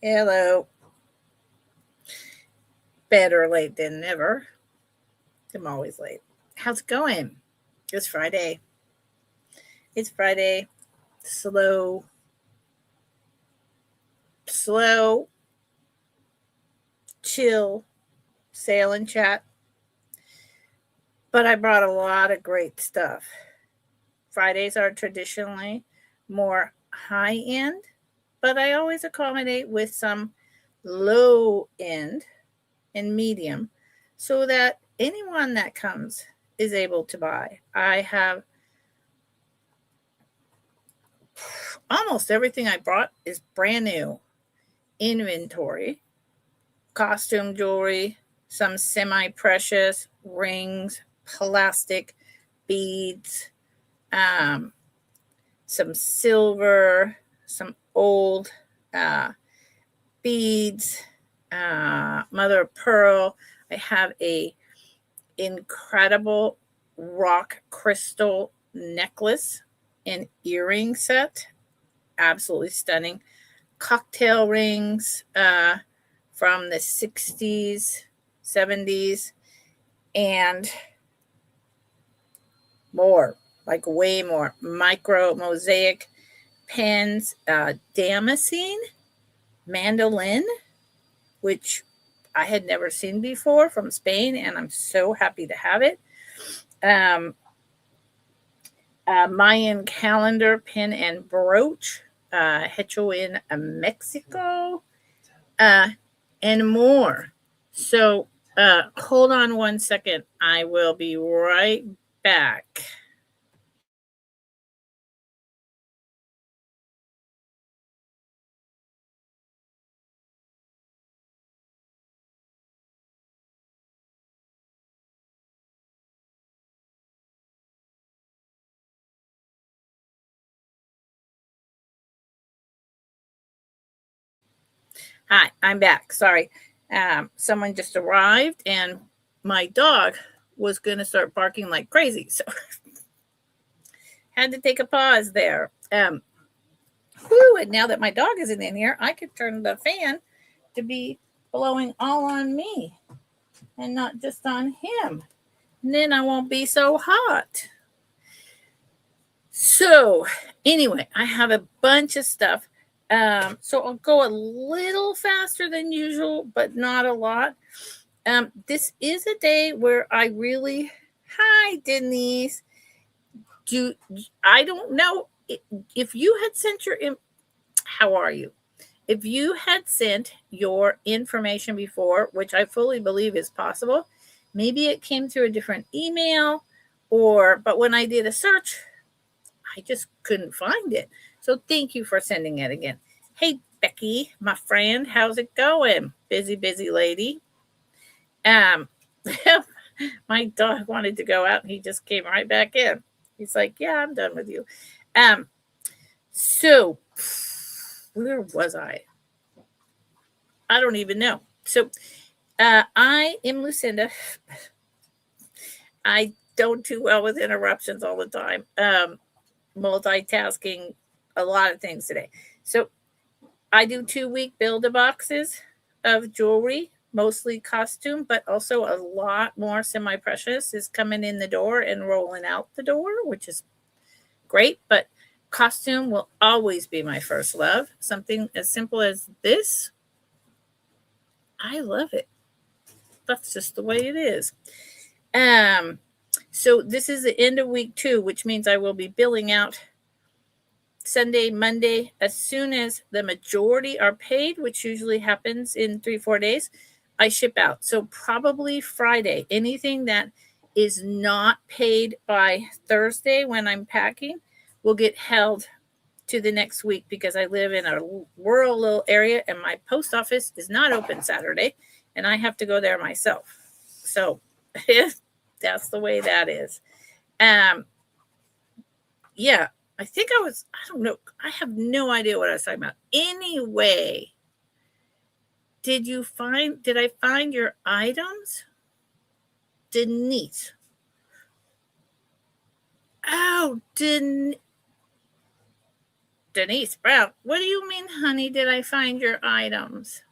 Hello. Better late than never. I'm always late. How's it going? It's Friday. It's Friday. Slow, slow, chill, sail and chat. But I brought a lot of great stuff. Fridays are traditionally more high end, but I always accommodate with some low end and medium so that anyone that comes is able to buy. I have almost everything I brought is brand new inventory, costume jewelry, some semi precious rings, plastic beads, um, some silver, some old uh, beads, mother of pearl. I have a incredible rock crystal necklace and earring set, absolutely stunning. Cocktail rings from the 60s, 70s, and more, like way more. Micro mosaic pens, damascene mandolin, which I had never seen before from Spain, and I'm so happy to have it. Um, Mayan calendar pin and brooch, hecho in Mexico, uh, and more. So hold on one second. I will be right back. Hi, I'm back. Sorry. Someone just arrived, and my dog was going to start barking like crazy. So had to take a pause there. And now that my dog isn't in here, I could turn the fan to be blowing all on me and not just on him. And then I won't be so hot. So, anyway, I have a bunch of stuff. So I'll go a little faster than usual, but not a lot. This is a day where I really, hi Denise. I don't know if you had sent your, how are you? If you had sent your information before, which I fully believe is possible, maybe it came through a different email, but when I did a search, I just couldn't find it. So thank you for sending it again. Hey, Becky, my friend, how's it going? Busy, busy lady. Um, my dog wanted to go out and he just came right back in. He's like, yeah, I'm done with you. So where was I? I don't even know. So I am Lucinda. I don't do well with interruptions all the time. Multitasking a lot of things today. So I do 2-week build-a-boxes of jewelry, mostly costume, but also a lot more semi-precious is coming in the door and rolling out the door, which is great. But costume will always be my first love. Something as simple as this, I love it. That's just the way it is. So this is the end of week 2, which means I will be billing out Sunday, Monday. As soon as the majority are paid, which usually happens in 3-4 days, I ship out. So probably Friday. Anything that is not paid by Thursday when I'm packing will get held to the next week because I live in a rural little area and my post office is not open Saturday and I have to go there myself. So that's the way that is. Yeah, I think I don't know. I have no idea what I was talking about. Anyway, did I find your items? Denise. Oh, Denise Brown, what do you mean, honey? Did I find your items?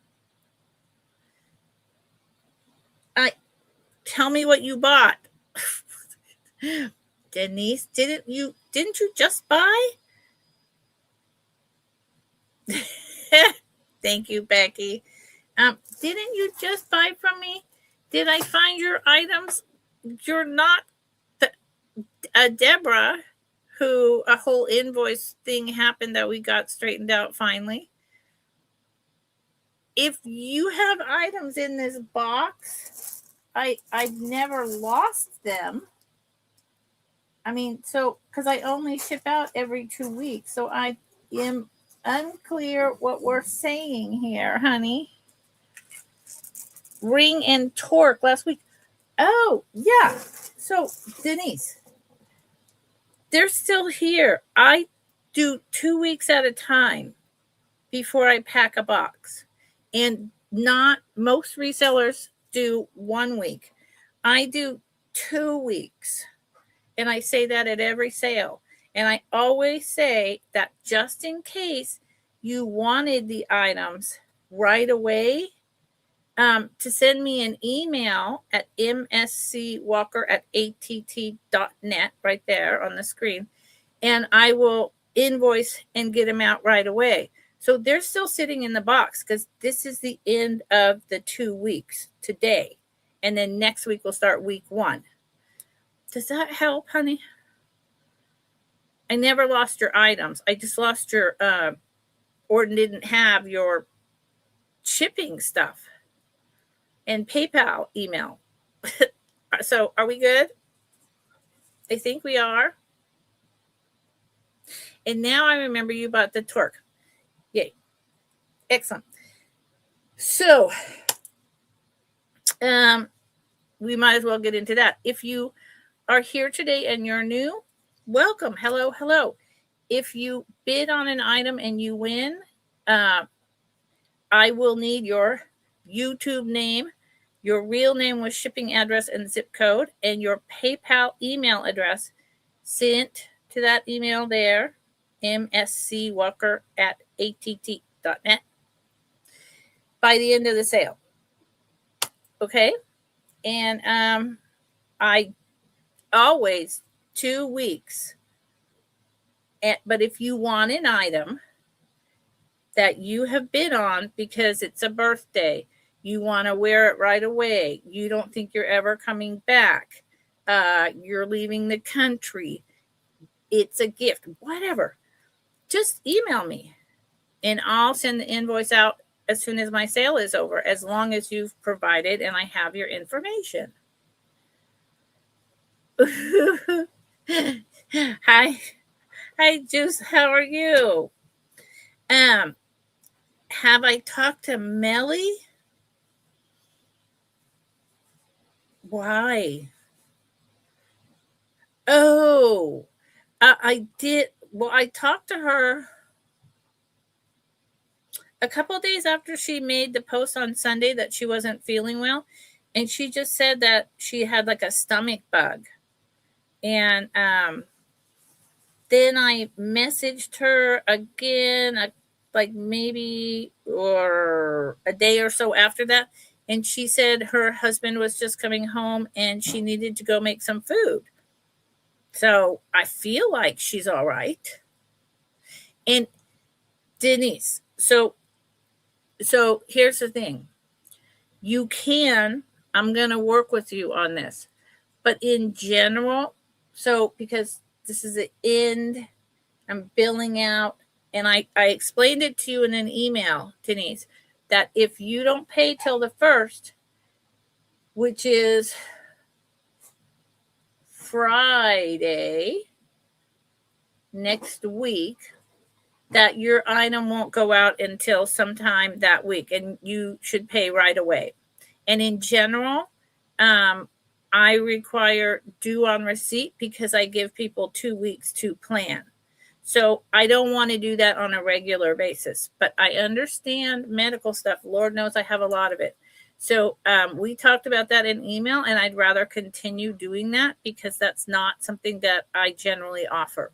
Tell me what you bought. Denise, didn't you just buy? Thank you, Becky. Didn't you just buy from me? Did I find your items? You're not Deborah, who a whole invoice thing happened that we got straightened out finally. If you have items in this box, I've never lost them. I mean, so because I only ship out every 2 weeks, so I am unclear what we're saying here, honey. Ring and Torque last week. Oh, yeah. So, Denise, they're still here. I do 2 weeks at a time before I pack a box. And not most resellers do 1 week. I do 2 weeks. And I say that at every sale. And I always say that just in case you wanted the items right away, to send me an email at mscwalker@att.net, right there on the screen, and I will invoice and get them out right away. So they're still sitting in the box because this is the end of the 2 weeks today. And then next week we'll start week 1. Does that help, honey? I never lost your items. I just lost your, or didn't have your shipping stuff and PayPal email. So are we good? I think we are. And now I remember you bought the Torque. Yay. Excellent. So we might as well get into that. If you are here today and you're new, welcome. Hello, hello. If you bid on an item and you win, I will need your YouTube name, your real name with shipping address and zip code, and your PayPal email address sent to that email there, mscwalker@att.net, by the end of the sale. Okay? And I always 2 weeks. But if you want an item that you have bid on because it's a birthday, you want to wear it right away, you don't think you're ever coming back, you're leaving the country, it's a gift, whatever, just email me and I'll send the invoice out as soon as my sale is over, as long as you've provided and I have your information. Hi, Juice, how are you? Have I talked to Melly? Why? Oh, I did. Well, I talked to her a couple of days after she made the post on Sunday that she wasn't feeling well. And she just said that she had like a stomach bug. And then I messaged her again, like maybe or a day or so after that. And she said her husband was just coming home and she needed to go make some food. So I feel like she's all right. And Denise, so here's the thing. You can, I'm going to work with you on this. But in general, so because this is the end, I'm billing out, and I explained it to you in an email, Denise, that if you don't pay till the 1st, which is Friday next week, that your item won't go out until sometime that week, and you should pay right away. And in general, I require due on receipt because I give people 2 weeks to plan. So I don't want to do that on a regular basis, but I understand medical stuff. Lord knows I have a lot of it. So we talked about that in email, and I'd rather continue doing that because that's not something that I generally offer.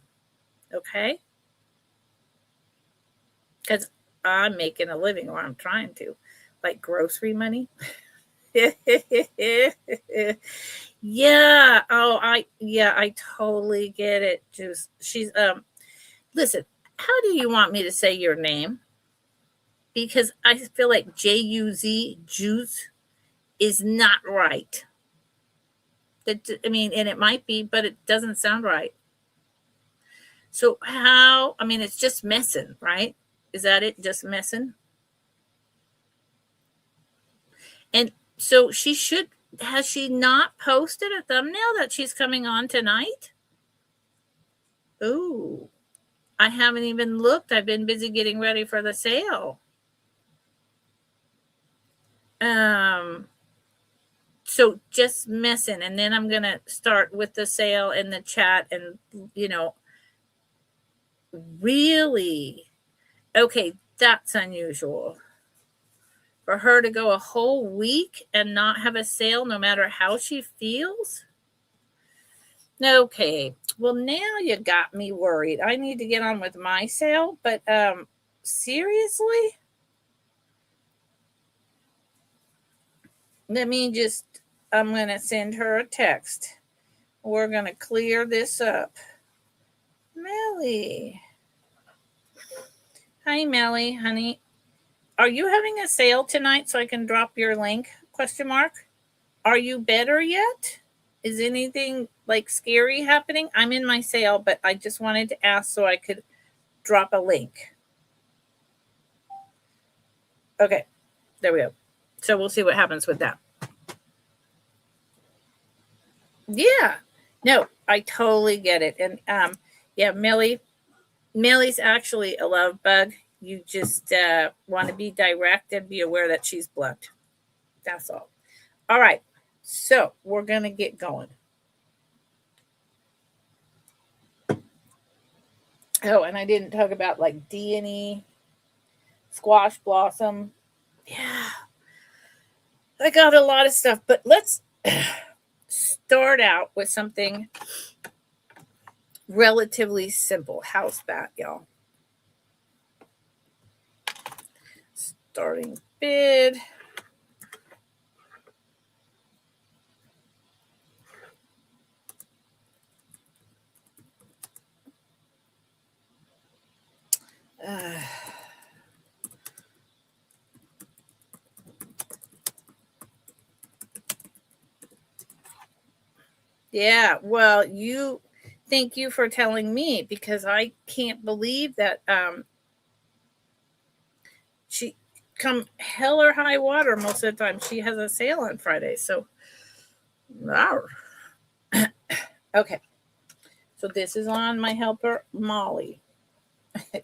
Okay? because I'm making a living, or I'm trying to, like grocery money. Yeah. Oh, I totally get it. Just she's listen, how do you want me to say your name? Because I feel like Juz, juice, is not right. That I mean, and it might be, but it doesn't sound right. So how? I mean, it's just messing, right? Is that it? Just messing? And so she should. Has she not posted a thumbnail that she's coming on tonight? Ooh, I haven't even looked. I've been busy getting ready for the sale. Um, so just messing, and then I'm gonna start with the sale and the chat, and really, okay, that's unusual for her to go a whole week and not have a sale, no matter how she feels. Okay, well now you got me worried. I need to get on with my sale, but seriously, let me just. I'm gonna send her a text. We're gonna clear this up. Melly. Hi, Melly, honey. Are you having a sale tonight so I can drop your link? Question mark. Are you better yet? Is anything like scary happening? I'm in my sale, but I just wanted to ask so I could drop a link. Okay, there we go. So we'll see what happens with that. Yeah, no, I totally get it. And yeah, Millie's actually a love bug. You just want to be direct and be aware that she's blunt. That's all. All right, so we're gonna get going. Oh, and I didn't talk about like D&E, squash blossom. Yeah, I got a lot of stuff, but let's start out with something relatively simple. How's that, y'all? Starting bid. Yeah, well, thank you for telling me, because I can't believe that she come hell or high water most of the time she has a sale on Friday. So okay. So this is on my helper Molly.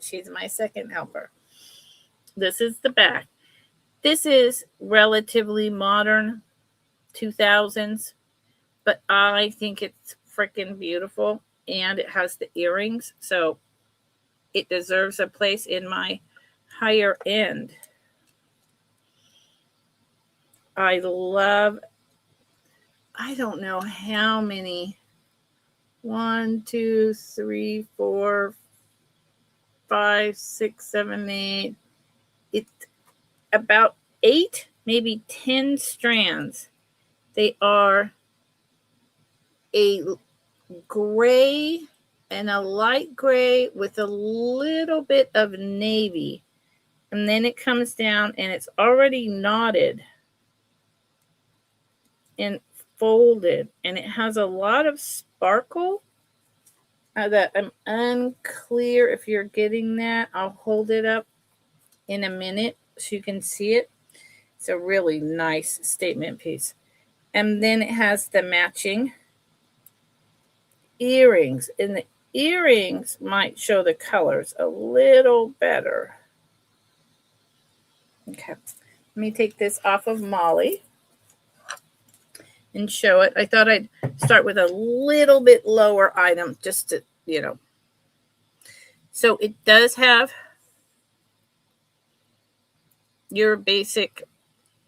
She's my second helper. This is the back. This is relatively modern 2000s, but I think it's freaking beautiful, and it has the earrings, so it deserves a place in my higher end. I don't know how many. 1, 2, 3, 4, 5, 6, 7, 8. It's about 8, maybe 10 strands. They are a gray and a light gray with a little bit of navy. And then it comes down and it's already knotted and folded. And it has a lot of sparkle that I'm unclear if you're getting that. I'll hold it up in a minute so you can see it. It's a really nice statement piece. And then it has the matching earrings. And the earrings might show the colors a little better. Okay. Let me take this off of Molly and show it. I thought I'd start with a little bit lower item just to, So it does have your basic,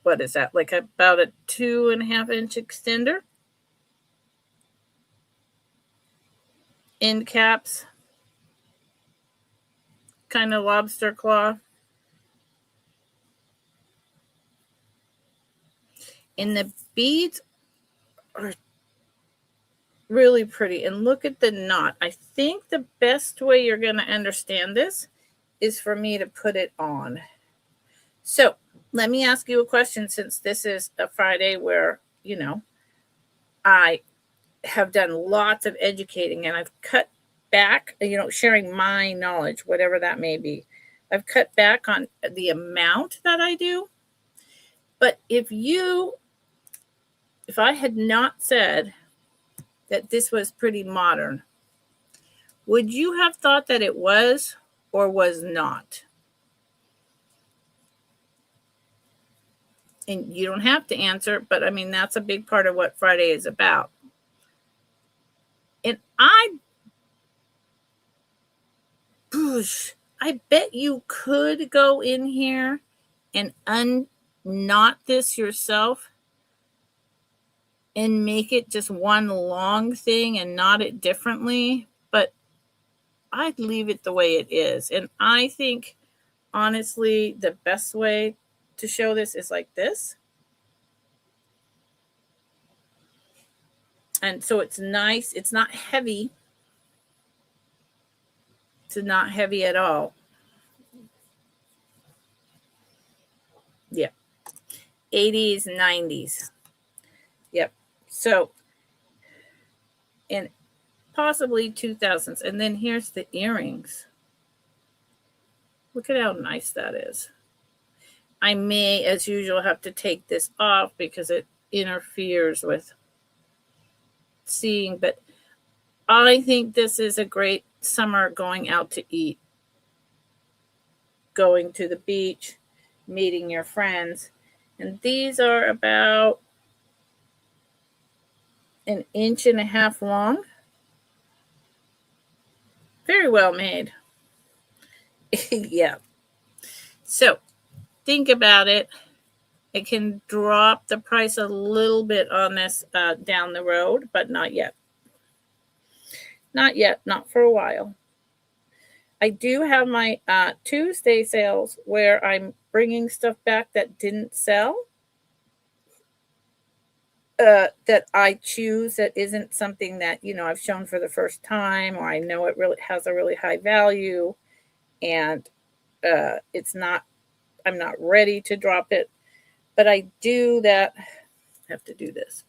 what is that? Like about a 2.5-inch extender. End caps. Kind of lobster claw. And the beads are really pretty. And look at the knot. I think the best way you're going to understand this is for me to put it on. So let me ask you a question, since this is a Friday where, I have done lots of educating and I've cut back, sharing my knowledge, whatever that may be. I've cut back on the amount that I do. But if I had not said that this was pretty modern, would you have thought that it was or was not? And you don't have to answer, but I mean, that's a big part of what Friday is about. And I bet you could go in here and unknot this yourself and make it just one long thing and knot it differently. But I'd leave it the way it is. And I think, honestly, the best way to show this is like this. And so it's nice. It's not heavy. It's not heavy at all. Yeah. 80s, 90s. Yep. So, and possibly 2000s. And then here's the earrings. Look at how nice that is. I may, as usual, have to take this off because it interferes with seeing. But I think this is a great summer going out to eat, going to the beach, meeting your friends. And these are about 1.5 inches long. Very well made. Yeah. So think about it. It can drop the price a little bit on this down the road, but not yet. Not yet. Not for a while. I do have my Tuesday sales where I'm bringing stuff back that didn't sell, that I choose, that isn't something that, I've shown for the first time, or I know it really has a really high value, and I'm not ready to drop it. But I do that. I have to do this.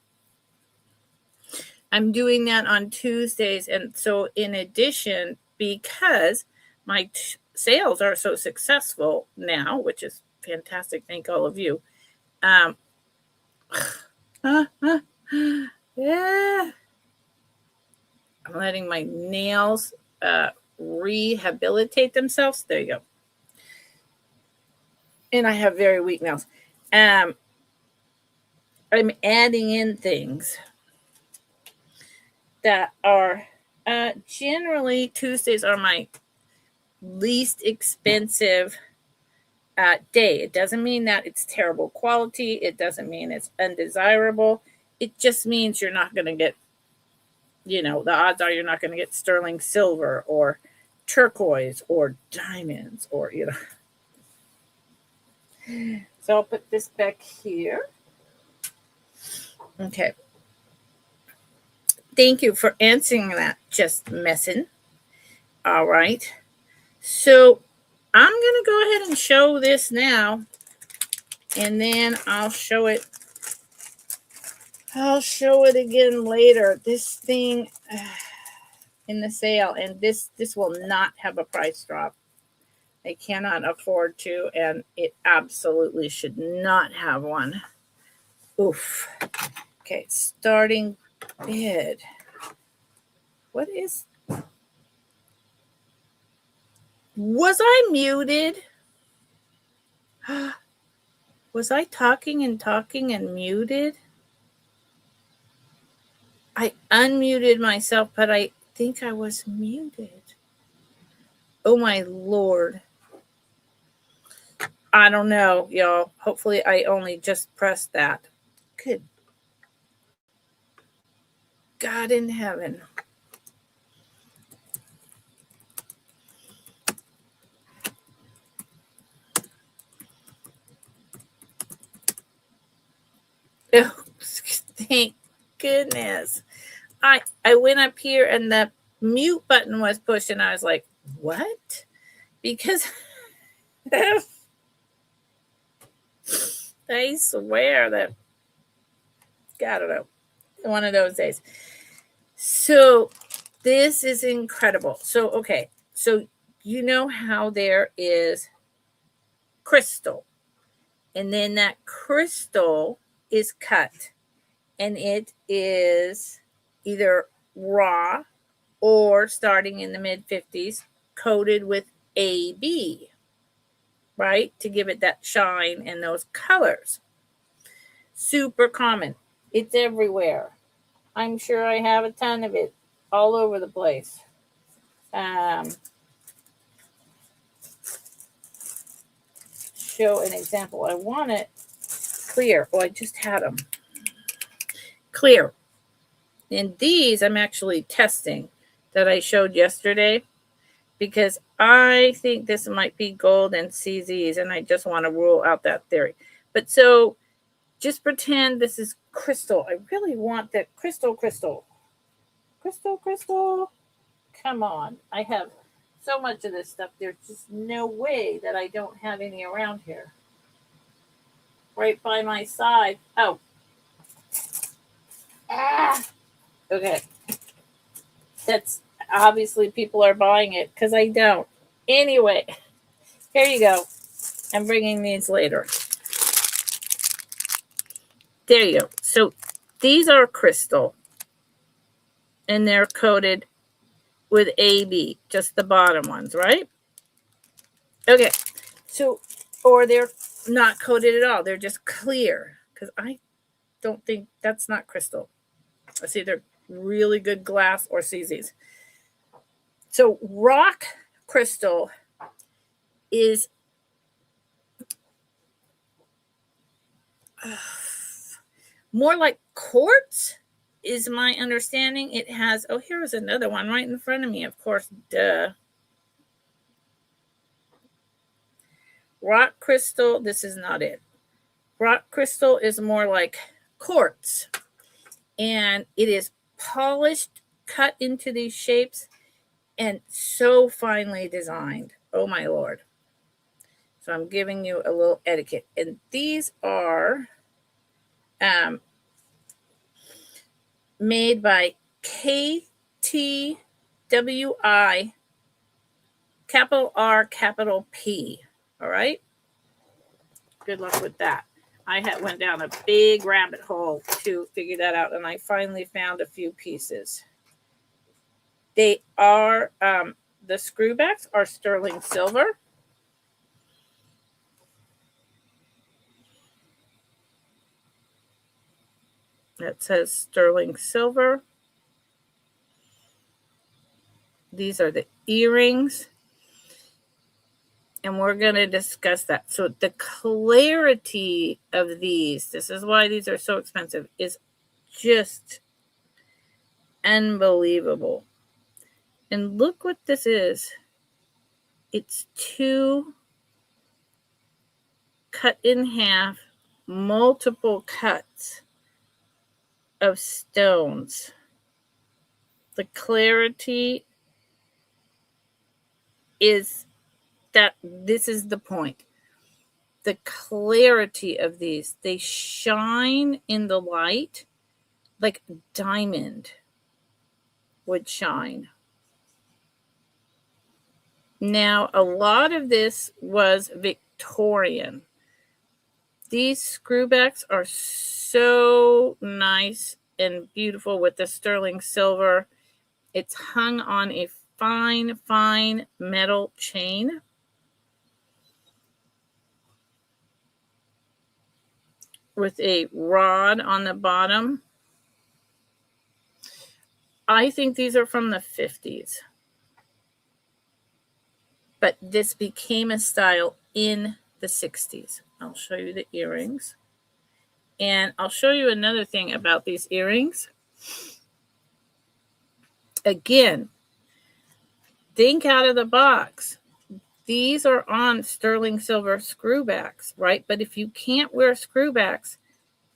I'm doing that on Tuesdays. And so in addition, because my sales are so successful now, which is fantastic, thank all of you. Yeah. I'm letting my nails rehabilitate themselves. There you go. And I have very weak nails. I'm adding in things that are generally, Tuesdays are my least expensive day. It doesn't mean that it's terrible quality. It doesn't mean it's undesirable. It just means you're not going to get, the odds are you're not going to get sterling silver or turquoise or diamonds or, So I'll put this back here. Okay. Thank you for answering that, just messing. All right. So I'm going to go ahead and show this now, and then I'll show it. I'll show it again later. This thing in the sale, and this will not have a price drop. I cannot afford to, and it absolutely should not have one. Oof. Okay, starting bid. What is... Was I muted? Was I talking and muted? I unmuted myself, but I think I was muted. Oh my Lord. I don't know, y'all. Hopefully I only just pressed that. Good God in heaven. Thank goodness. I went up here and the mute button was pushed and I was like, what? Because I swear that, I don't know, one of those days. So this is incredible. So, okay. So you know how there is crystal, and then that crystal is cut, and it is either raw or, starting in the mid 50s, coated with AB, right? To give it that shine and those colors. Super common. It's everywhere. I'm sure I have a ton of it all over the place. Show an example. I want it clear. Oh, I just had them. Clear. And these I'm actually testing that I showed yesterday, because I think this might be gold and CZs, and I just want to rule out that theory. But so just pretend this is crystal. I really want that crystal. Come on. I have so much of this stuff. There's just no way that I don't have any around here. Right by my side. Oh. Okay. That's obviously people are buying it because I don't. Anyway, here you go. I'm bringing these later. There you go. So these are crystal, and they're coated with AB, just the bottom ones, right? Okay. So, or they're not coated at all. They're just clear, because I don't think that's not crystal. It's either really good glass or CZs. So rock crystal is more like quartz, is my understanding. It has, oh, here's another one right in front of me, of course, duh. Rock crystal, this is not it. Rock crystal is more like quartz, and it is polished, cut into these shapes, and so finely designed. Oh my Lord. So I'm giving you a little etiquette. And these are made by KTWI, capital R, capital P. All right. Good luck with that. I went down a big rabbit hole to figure that out, and I finally found a few pieces. They are, the screwbacks are sterling silver. That says sterling silver. These are the earrings, and we're going to discuss that. So the clarity of these, this is why these are so expensive, is just unbelievable. And look what this is. It's two cut in half, multiple cuts of stones. The clarity is that, this is the point. The clarity of these, they shine in the light like diamond would shine. Now, a lot of this was Victorian. These screwbacks are so nice and beautiful with the sterling silver. It's hung on a fine metal chain. With a rod on the bottom. I think these are from the 50s. But this became a style in the 60s. I'll show you the earrings. And I'll show you another thing about these earrings. Again, think out of the box. These are on sterling silver screwbacks, right? But if you can't wear screwbacks,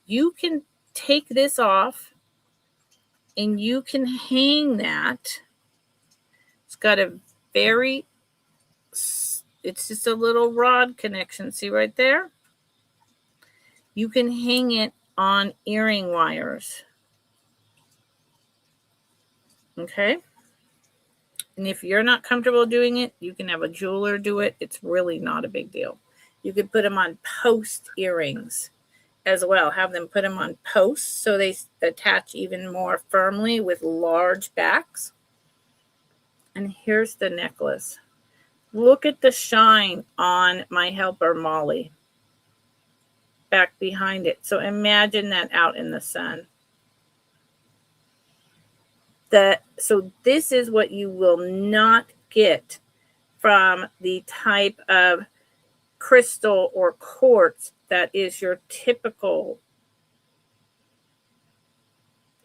you can take this off and you can hang that. It's got a very, it's just a little rod connection. See right there? You can hang it on earring wires. Okay? And if you're not comfortable doing it, you can have a jeweler do it. It's really not a big deal. You could put them on post earrings as well. Have them put them on posts so they attach even more firmly with large backs. And here's the necklace. Look at the shine on my helper Molly back behind it. So imagine that out in the sun. So this is what you will not get from the type of crystal or quartz that is your typical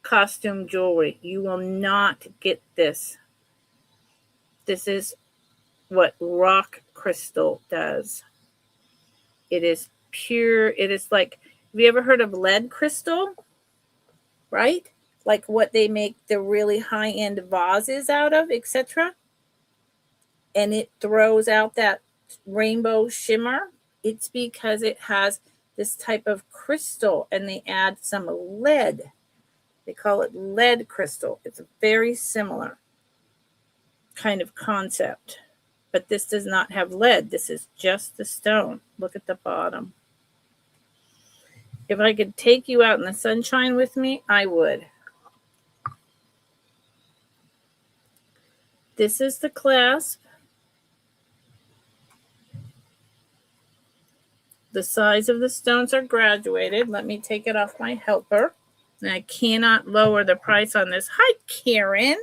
costume jewelry. You will not get this. This is what rock crystal does. It is pure. It is like, have you ever heard of lead crystal? Right? Like what they make the really high-end vases out of, etc. And it throws out that rainbow shimmer. It's because it has this type of crystal and they add some lead. They call it lead crystal. It's a very similar kind of concept. But this does not have lead. This is just the stone. Look at the bottom. If I could take you out in the sunshine with me, I would. This is the clasp. The size of the stones are graduated. Let me take it off my helper. And I cannot lower the price on this. Hi, Karen.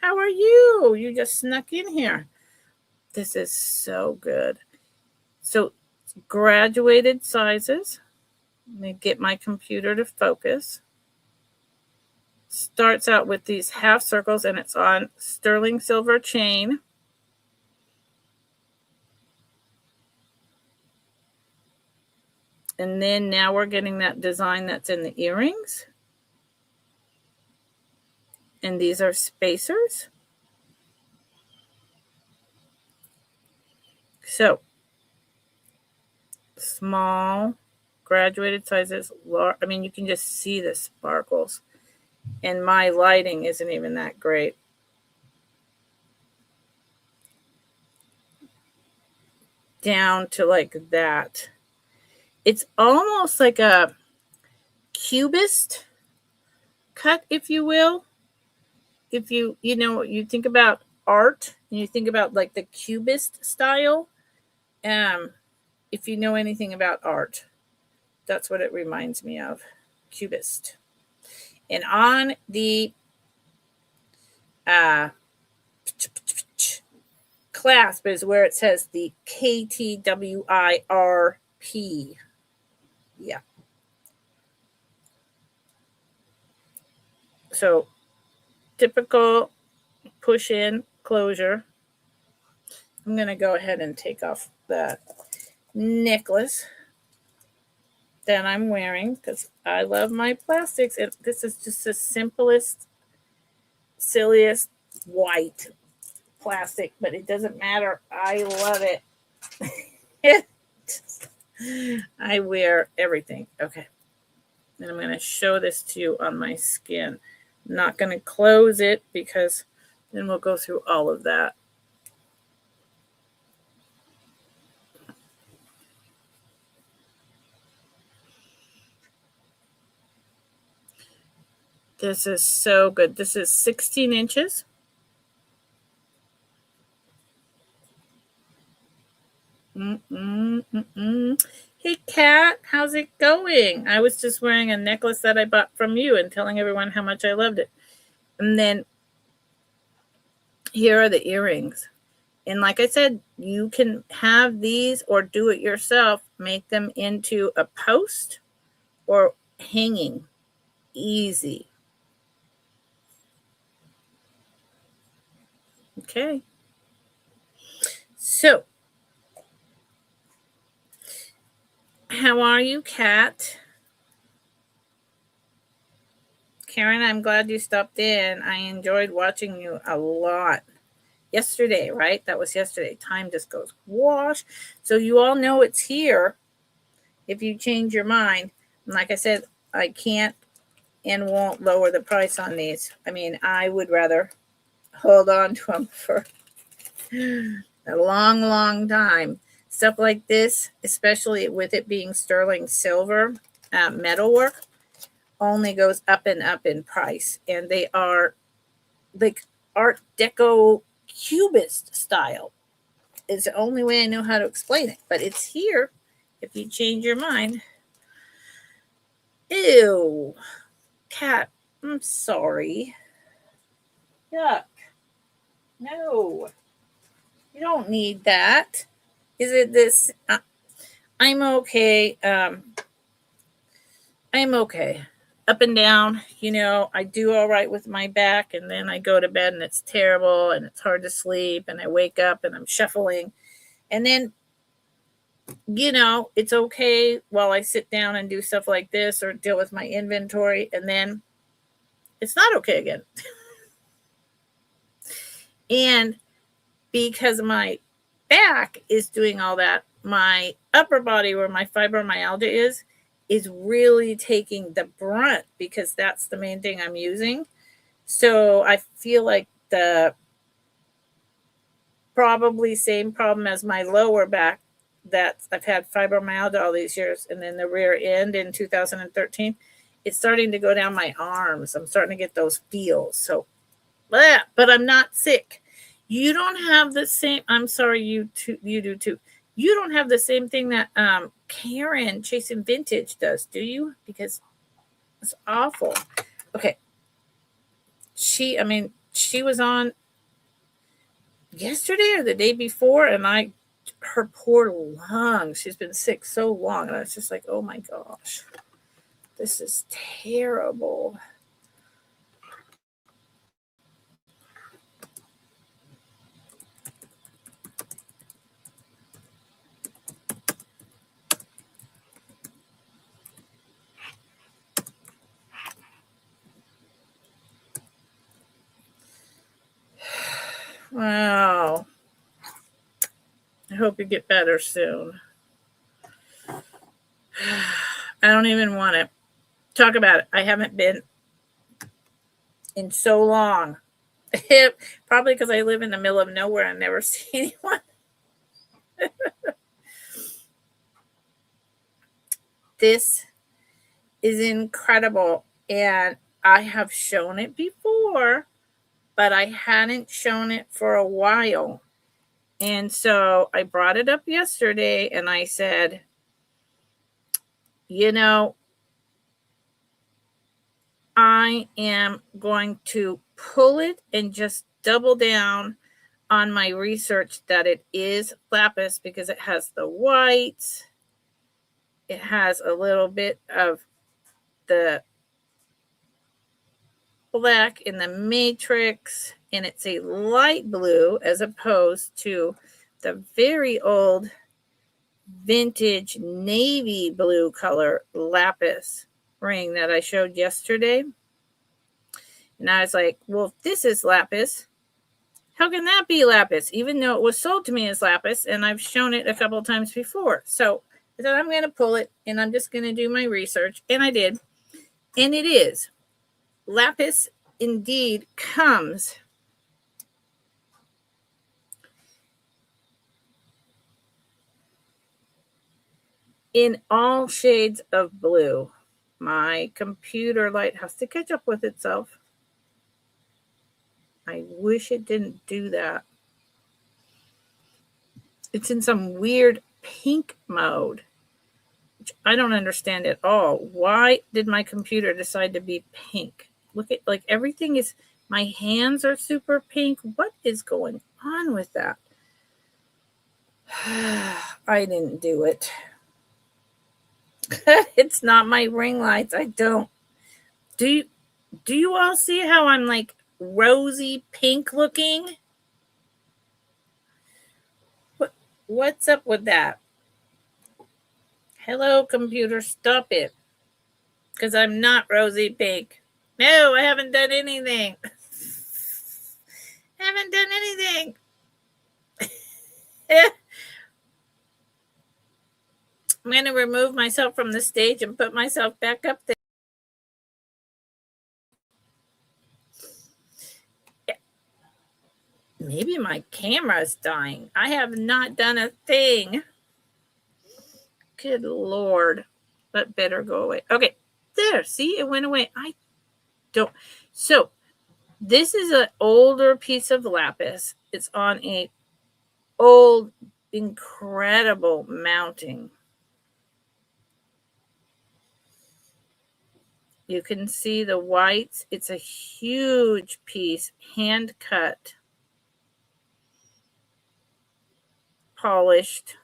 How are you? You just snuck in here. This is so good. So graduated sizes. Let me get my computer to focus. Starts out with these half circles and it's on sterling silver chain. And then now we're getting that design that's in the earrings. And these are spacers. So, small, graduated sizes, large. I mean, you can just see the sparkles. And my lighting isn't even that great. Down to like that. It's almost like a cubist cut, if you will. If you think about art and you think about like the cubist style, if you know anything about art, that's what it reminds me of, cubist. And on the clasp is where it says the KTWIRP. Yeah. So typical push in closure. I'm going to go ahead and take off that necklace that I'm wearing because I love my plastics. And this is just the simplest, silliest white plastic, but it doesn't matter. I love it. I wear everything. Okay. And I'm going to show this to you on my skin. I'm not going to close it because then we'll go through all of that. This is so good. This is 16 inches. Hey, Kat, how's it going? I was just wearing a necklace that I bought from you and telling everyone how much I loved it. And then here are the earrings. And like I said, you can have these or do it yourself. Make them into a post or hanging. Easy. Okay. So, how are you, Kat? Karen, I'm glad you stopped in. I enjoyed watching you a lot. Yesterday, right? That was yesterday. Time just goes wash. So you all know it's here if you change your mind. And like I said, I can't and won't lower the price on these. I mean, I would rather hold on to them for a long, long time. Stuff like this, especially with it being sterling silver metalwork, only goes up and up in price. And they are like Art Deco Cubist style. Is the only way I know how to explain it. But it's here if you change your mind. Ew. Cat, I'm sorry. Yuck. No. You don't need that. Is it this? I'm okay. I'm okay. Up and down. You know, I do all right with my back, and then I go to bed and it's terrible and it's hard to sleep, and I wake up and I'm shuffling. And then, you know, it's okay while I sit down and do stuff like this or deal with my inventory, and then it's not okay again. And because my back is doing all that, my upper body where my fibromyalgia is really taking the brunt because that's the main thing I'm using. So I feel like the probably same problem as my lower back, that I've had fibromyalgia all these years, and then the rear end in 2013, it's starting to go down my arms. I'm starting to get those feels. So, but I'm not sick. You don't have the same. I'm sorry, you do too. You don't have the same thing that Karen Chasing Vintage does, do you? Because it's awful. Okay. She was on yesterday or the day before, and her poor lungs. She's been sick so long, and I was just like, oh my gosh, this is terrible. Wow. I hope you get better soon. I don't even want to talk about it. I haven't been in so long. Probably because I live in the middle of nowhere and never see anyone. This is incredible. And I have shown it before, but I hadn't shown it for a while. And so I brought it up yesterday and I said, you know, I am going to pull it and just double down on my research that it is lapis because it has the whites. It has a little bit of the black in the matrix, and it's a light blue as opposed to the very old vintage navy blue color lapis ring that I showed yesterday. And I was like, well, if this is lapis, how can that be lapis? Even though it was sold to me as lapis, and I've shown it a couple of times before. So I said, I'm going to pull it, and I'm just going to do my research. And I did. And it is. Lapis indeed comes in all shades of blue. My computer light has to catch up with itself. I wish it didn't do that. It's in some weird pink mode, which I don't understand at all. Why did my computer decide to be pink? Look at, like, everything is, my hands are super pink. What is going on with that? I didn't do it. It's not my ring lights. I don't. Do you all see how I'm like rosy pink looking? What's up with that? Hello, computer, stop it. Because I'm not rosy pink. No, I haven't done anything. Haven't done anything. I'm going to remove myself from the stage and put myself back up there. Maybe my camera is dying. I have not done a thing. Good Lord. That better go away. Okay. There. See, it went away. I don't. So this is an older piece of lapis. It's on a old, incredible mounting. You can see the whites. It's a huge piece, hand cut, polished.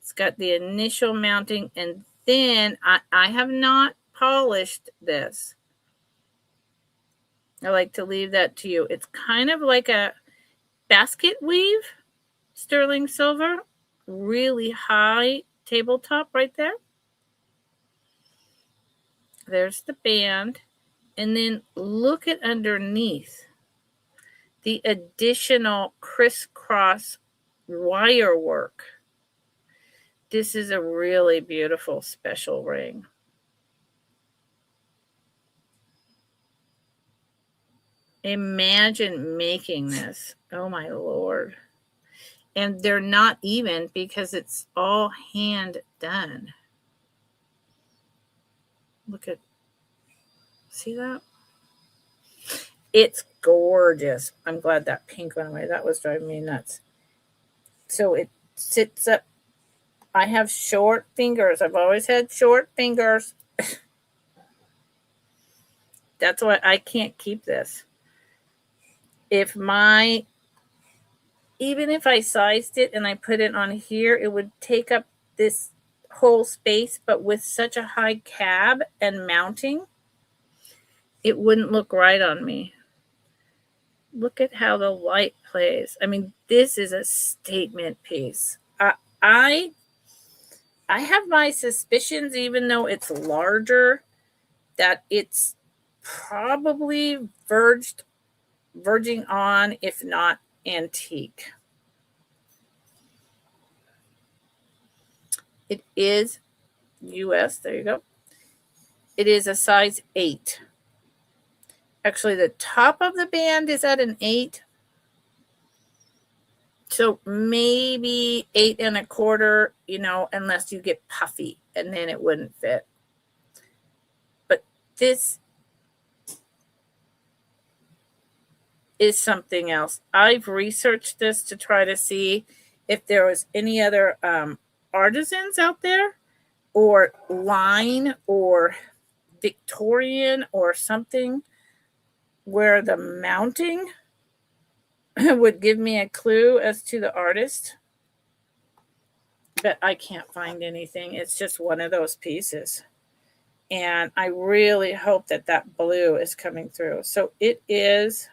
It's got the initial mounting, and then I have not polished this. I like to leave that to you. It's kind of like a basket weave, sterling silver, really high tabletop right there. There's the band. And then look at underneath the additional crisscross wire work. This is a really beautiful special ring. Imagine making this. Oh my Lord. And they're not even because it's all hand done. Look at, see that? It's gorgeous. I'm glad that pink went away. That was driving me nuts. So it sits up. I have short fingers. I've always had short fingers. That's why I can't keep this. Even if I sized it and I put it on here, it would take up this whole space, but with such a high cab and mounting, it wouldn't look right on me. Look at how the light plays. I mean, this is a statement piece. I have my suspicions, even though it's larger, that it's probably verging on, if not antique. It is US. There you go. It is a size 8. Actually, the top of the band is at an 8. So maybe 8 1/4, unless you get puffy, and then it wouldn't fit. But this is something else. I've researched this to try to see if there was any other artisans out there, or line or Victorian or something, where the mounting would give me a clue as to the artist. But I can't find anything. It's just one of those pieces. And I really hope that blue is coming through. So it is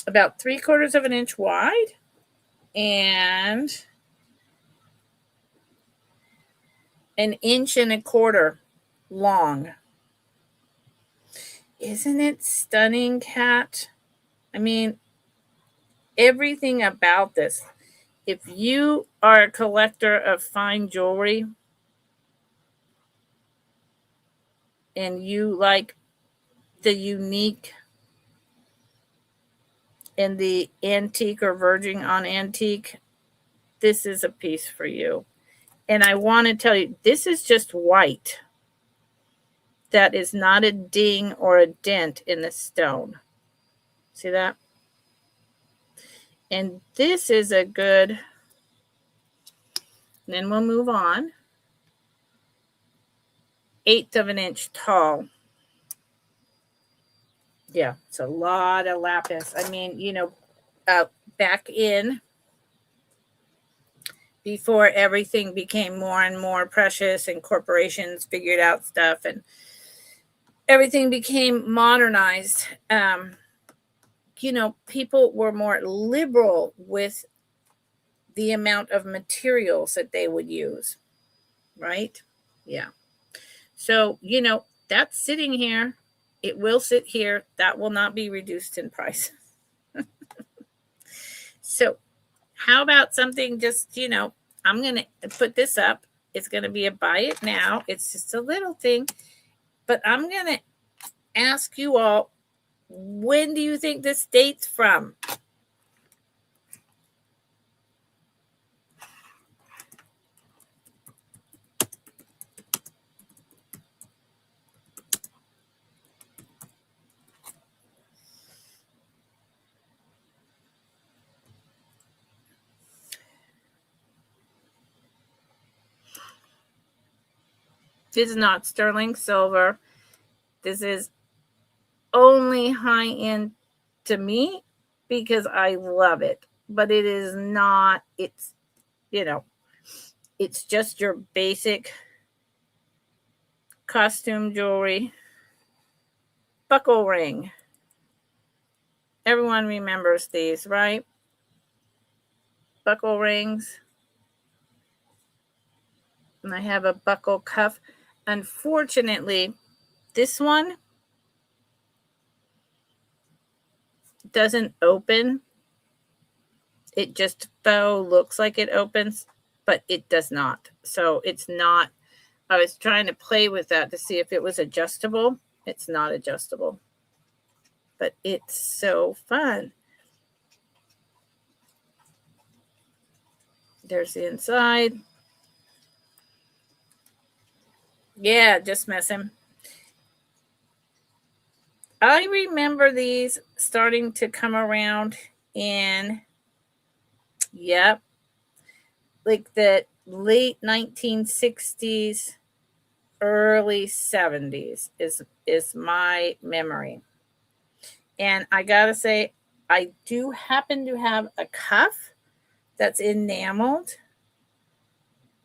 about 3/4 of an inch wide and 1 1/4 inches long. Isn't it stunning, Kat? I mean, everything about this. If you are a collector of fine jewelry and you like the unique and the antique or verging on antique, this is a piece for you. And I want to tell you, this is just white. That is not a ding or a dent in the stone. See that? And this is a good, then we'll move on. 1/8 of an inch tall. Yeah, it's a lot of lapis. I mean, back in, before everything became more and more precious and corporations figured out stuff and everything became modernized, people were more liberal with the amount of materials that they would use, right? Yeah. So, that's sitting here. It will sit here. That will not be reduced in price. So, how about something just, I'm going to put this up. It's going to be a buy it now. It's just a little thing. But I'm going to ask you all, when do you think this dates from? This is not sterling silver. This is only high end to me because I love it. But it is not, it's just your basic costume jewelry. Buckle ring. Everyone remembers these, right? Buckle rings. And I have a buckle cuff. Unfortunately, this one doesn't open. It just looks like it opens, but it does not. So it's not. I was trying to play with that to see if it was adjustable. It's not adjustable, but it's so fun. There's the inside. Yeah, just messing. I remember these starting to come around in, like the late 1960s, early 70s is my memory. And I gotta say, I do happen to have a cuff that's enameled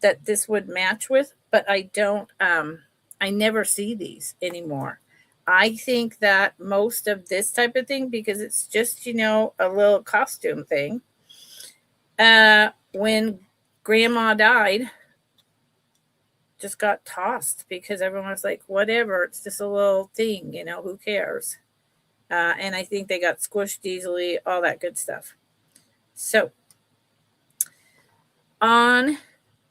that this would match with, but I don't, I never see these anymore. I think that most of this type of thing, because it's just, a little costume thing, when grandma died, just got tossed because everyone was like, whatever, it's just a little thing, who cares? And I think they got squished easily, all that good stuff. So, on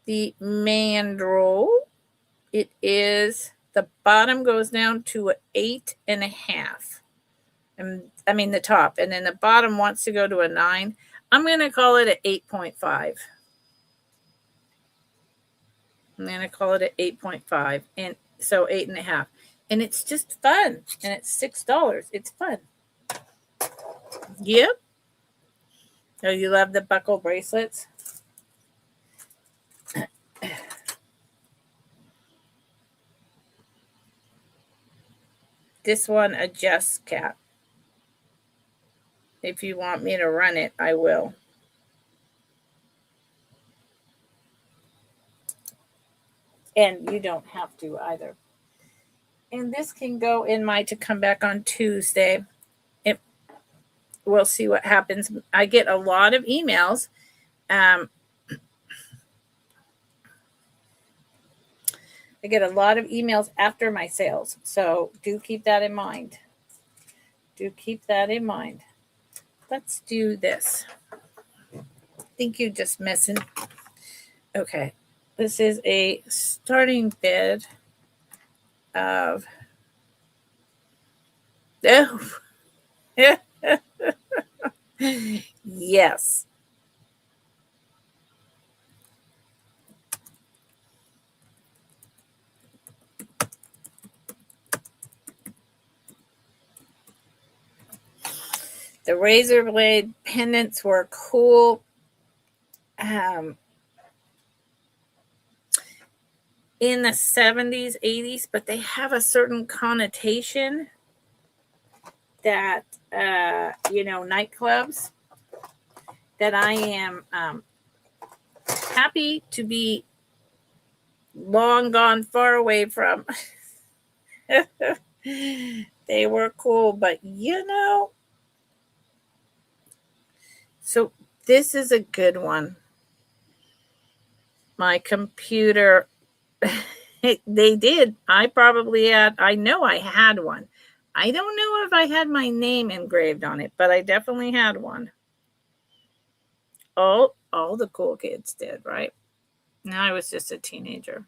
the mandrel, it is, the bottom goes down to 8.5. And I mean the top, and then the bottom wants to go to a 9. I'm going to call it an 8.5. I'm going to call it an 8.5, and so 8.5. And it's just fun, and it's $6. It's fun. Yep. Oh, you love the buckle bracelets? This one adjusts, Cat. If you want me to run it, I will. And you don't have to either. And this can go in my to come back on Tuesday. We'll see what happens. I get a lot of emails. I get a lot of emails after my sales. So do keep that in mind. Do keep that in mind. Let's do this. I think you're just messing. Okay. This is a starting bid of. Oh. Yes. The razor blade pendants were cool. In the 70s, 80s, but they have a certain connotation that, nightclubs, that I am happy to be long gone far away from. They were cool, but so this is a good one. My computer They did. I know I had one. I don't know if I had my name engraved on it, but I definitely had one. All the cool kids did, right? Now I was just a teenager.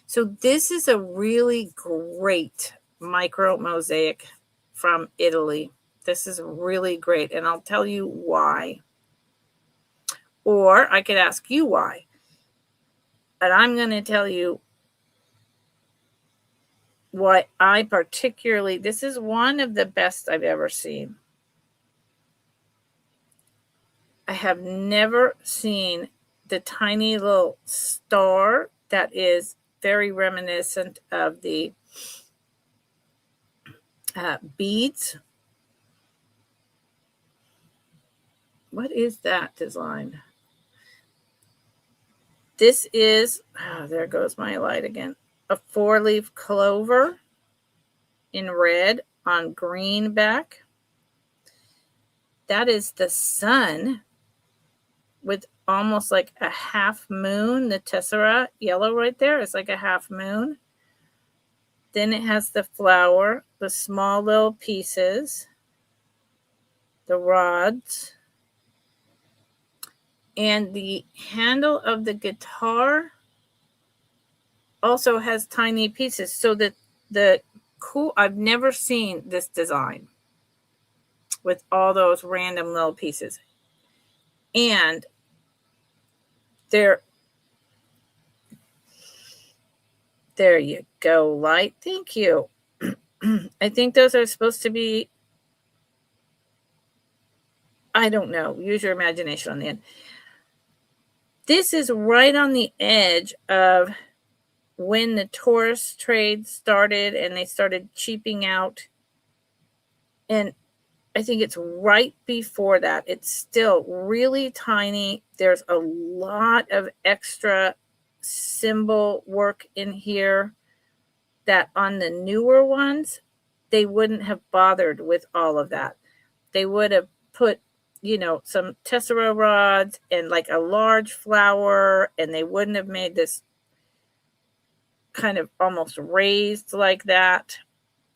So this is a really great micro mosaic from Italy. This is really great, and I'll tell you why. Or I could ask you why. And I'm going to tell you what I particularly, this is one of the best I've ever seen. I have never seen the tiny little star that is very reminiscent of the beads. What is that design? This is, there goes my light again, a 4-leaf clover in red on green back. That is the sun with almost like a half moon. The tessera yellow right there is like a half moon. Then it has the flower, the small little pieces, the rods, and the handle of the guitar also has tiny pieces. So that the cool, I've never seen this design with all those random little pieces. And there you go, light. Thank you. I think those are supposed to be, I don't know, use your imagination on the end. This is right on the edge of when the tourist trade started and they started cheaping out. And I think it's right before that. It's still really tiny. There's a lot of extra symbol work in here that on the newer ones, they wouldn't have bothered with all of that. They would have put, some tessera rods and like a large flower, and they wouldn't have made this kind of almost raised like that.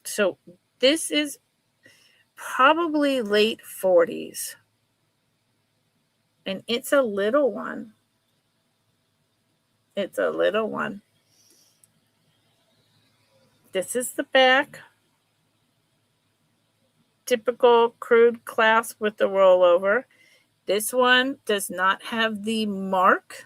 So this is probably late 40s. And it's a little one. It's a little one. This is the back. Typical crude clasp with the rollover. This one does not have the mark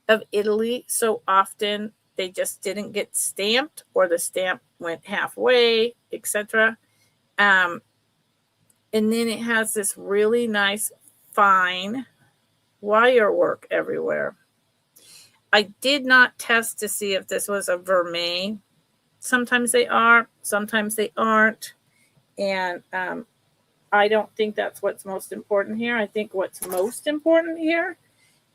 of Italy. So often they just didn't get stamped, or the stamp went halfway, etc. And then it has this really nice fine wire work everywhere. I did not test to see if this was a vermeil. Sometimes they are, sometimes they aren't. And I don't think that's what's most important here. I think what's most important here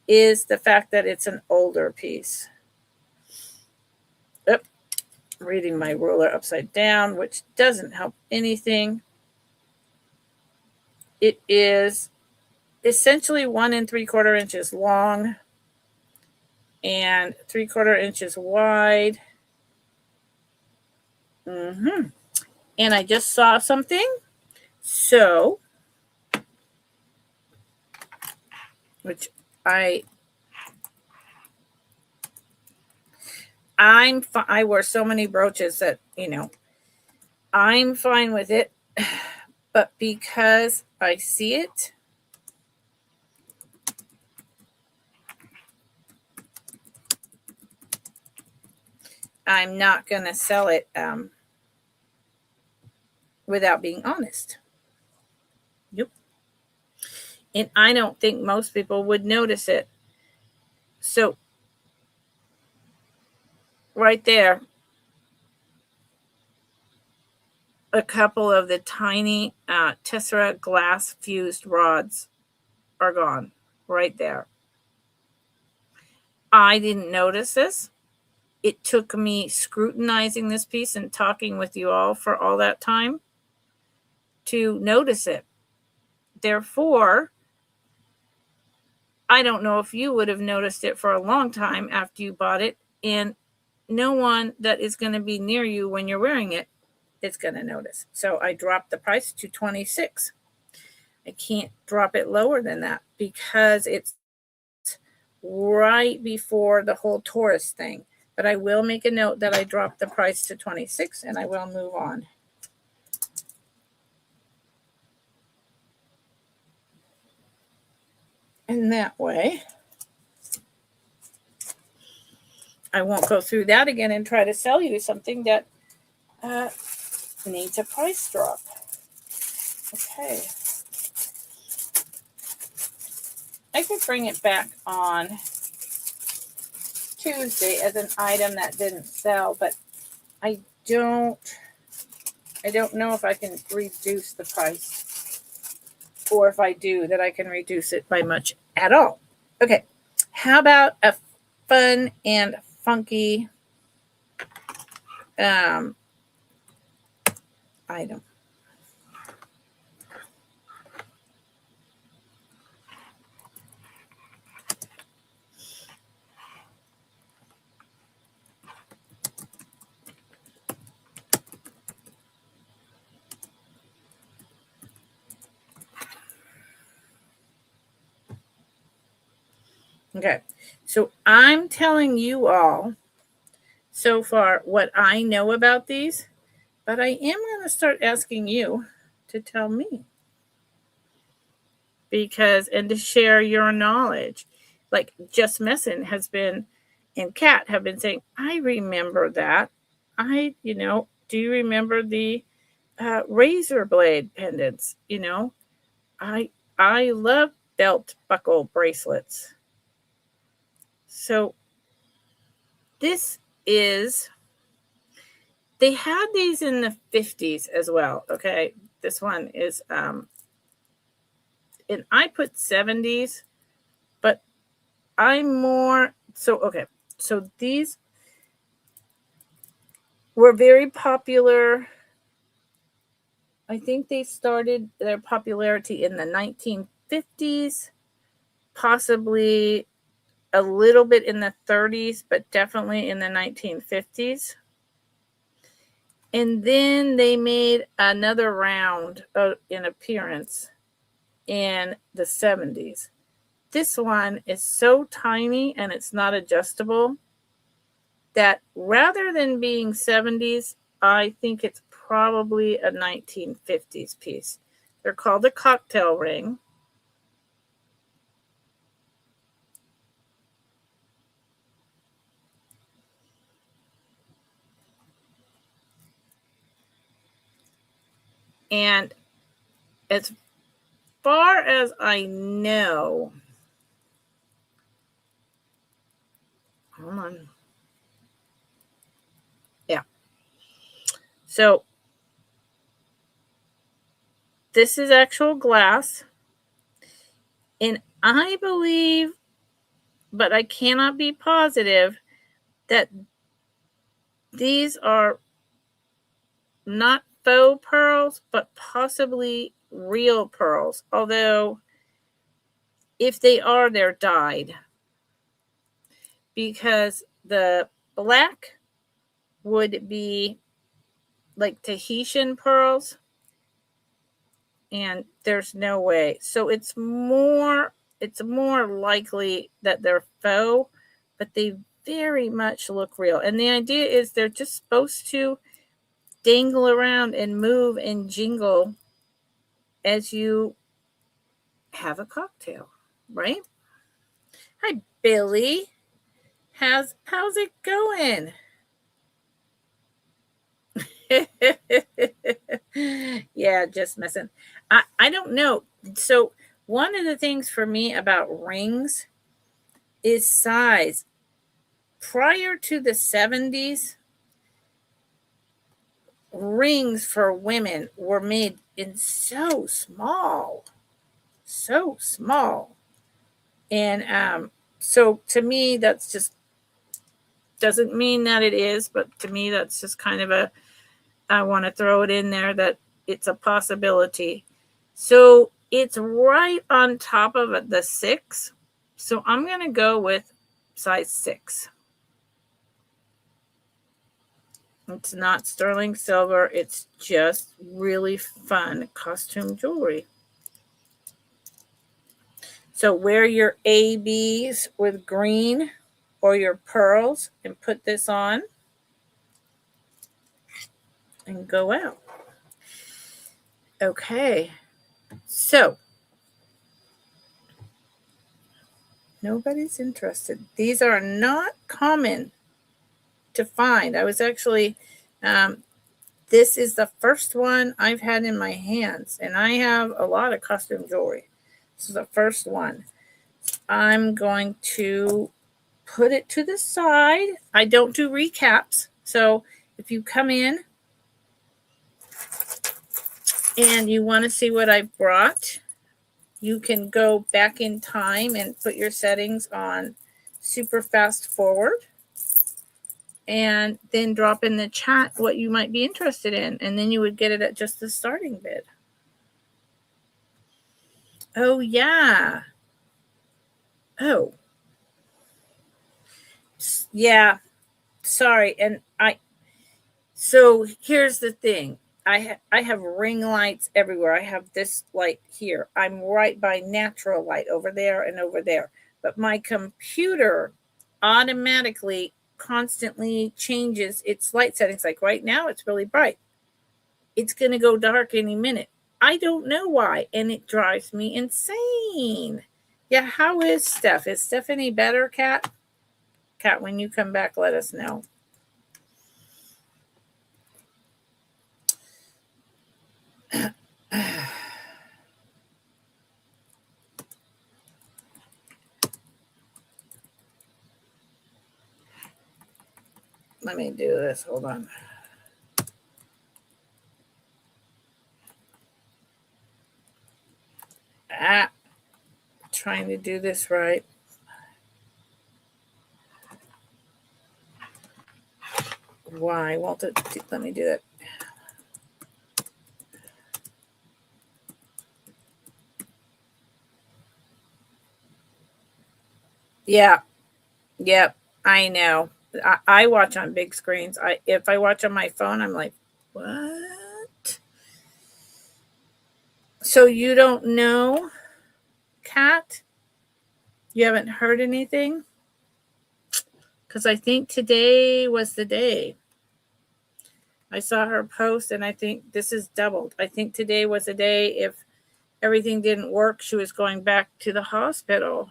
is the fact that it's an older piece. Oop, reading my ruler upside down, which doesn't help anything. It is essentially 1 3/4 inches long and 3/4 inches wide. And I just saw something. So, which I wear so many brooches that, I'm fine with it. But because I see it, I'm not going to sell it without being honest. Yep. And I don't think most people would notice it. So, right there, a couple of the tiny tessera glass fused rods are gone right there. I didn't notice this. It took me scrutinizing this piece and talking with you all for all that time to notice it. Therefore, I don't know if you would have noticed it for a long time after you bought it. And no one that is going to be near you when you're wearing it is going to notice. So I dropped the price to $26. I can't drop it lower than that because it's right before the whole tourist thing. But I will make a note that I dropped the price to $26, and I will move on. And that way, I won't go through that again and try to sell you something that needs a price drop. Okay. I could bring it back on Tuesday as an item that didn't sell, but I don't know if I can reduce the price, or if I do, that I can reduce it by much at all. Okay, how about a fun and funky item? Okay, so I'm telling you all so far what I know about these, but I am going to start asking you to tell me, and to share your knowledge. Like Just Messin has been, and Kat have been saying, I remember that. Do you remember the razor blade pendants? I love belt buckle bracelets. So this is, they had these in the 50s as well. Okay. This one is, and I put 70s, but I'm more, so these were very popular. I think they started their popularity in the 1950s, possibly a little bit in the 30s, but definitely in the 1950s. And then they made another round in appearance in the 70s. This one is so tiny and it's not adjustable that rather than being 70s, I think it's probably a 1950s piece. They're called a cocktail ring. And as far as I know, hold on. Yeah. So this is actual glass. And I believe, but I cannot be positive, that these are not faux pearls, but possibly real pearls. Although, if they are, they're dyed. Because the black would be like Tahitian pearls, and there's no way. So it's more likely that they're faux, but they very much look real. And the idea is they're just supposed to dangle around and move and jingle as you have a cocktail, right? Hi, Billy. How's it going? Yeah, Just Messing. I don't know. So one of the things for me about rings is size. Prior to the 70s, rings for women were made in so small. And so to me, that's just, doesn't mean that it is, but to me, that's just kind of I want to throw it in there that it's a possibility. So it's right on top of the 6. So I'm going to go with size 6. It's not sterling silver. It's just really fun costume jewelry. So wear your ABs with green or your pearls and put this on and go out. Okay. So nobody's interested. These are not common to find. I was actually, this is the first one I've had in my hands, and I have a lot of costume jewelry. This is the first one. I'm going to put it to the side. I don't do recaps. So if you come in and you want to see what I brought, you can go back in time and put your settings on super fast forward and then drop in the chat what you might be interested in. And then you would get it at just the starting bid. Oh, yeah. Oh. Yeah. Sorry. And so here's the thing. I have ring lights everywhere. I have this light here. I'm right by natural light over there and over there. But my computer automatically constantly changes its light settings. Like right now, it's really bright. It's going to go dark any minute. I don't know why. And it drives me insane. Yeah, how is Steph? Is Steph any better, Kat? Kat, when you come back, let us know. Let me do this. Hold on. Trying to do this right. Why won't it? Let me do that. Yeah. Yep. I know. I watch on big screens. If I watch on my phone, I'm like, what? So you don't know, Kat? You haven't heard anything? Because I think today was the day. I saw her post, and I think this is doubled. I think today was the day. If everything didn't work, she was going back to the hospital.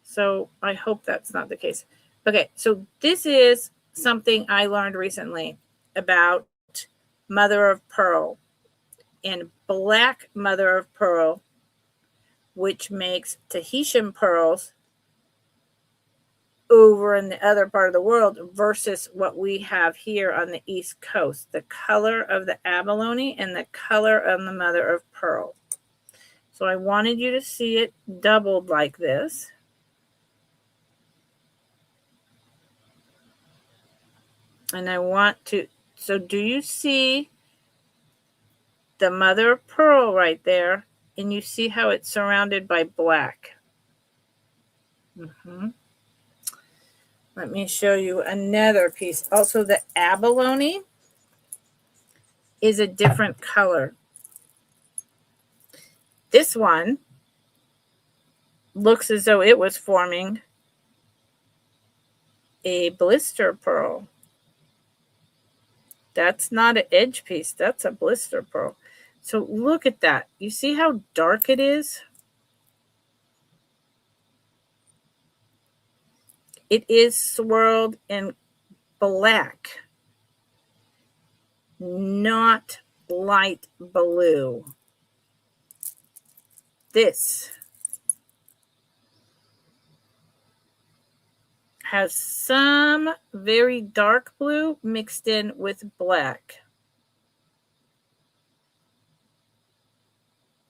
So I hope that's not the case. Okay, so this is something I learned recently about mother of pearl and black mother of pearl, which makes Tahitian pearls over in the other part of the world versus what we have here on the East Coast. The color of the abalone and the color of the mother of pearl. So I wanted you to see it doubled like this. And I want to, so do you see the mother of pearl right there? And you see how it's surrounded by black. Let me show you another piece. Also, the abalone is a different color. This one looks as though it was forming a blister pearl. That's not an edge piece. That's a blister pearl. So look at that. You see how dark it is? It is swirled in black, not light blue. This has some very dark blue mixed in with black.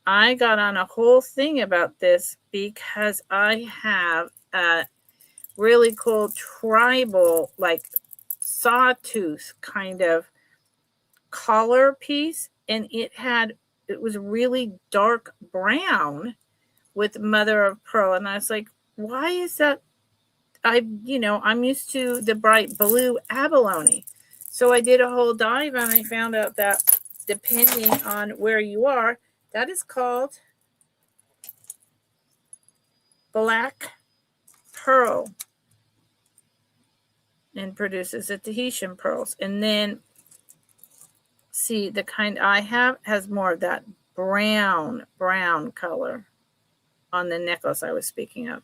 I got on a whole thing about this because I have a really cool tribal, like sawtooth kind of collar piece, and it was really dark brown with mother of pearl. And I was like, why is that? I'm used to the bright blue abalone. So I did a whole dive and I found out that depending on where you are, that is called black pearl and produces the Tahitian pearls. And then see, the kind I have has more of that brown color on the necklace I was speaking of.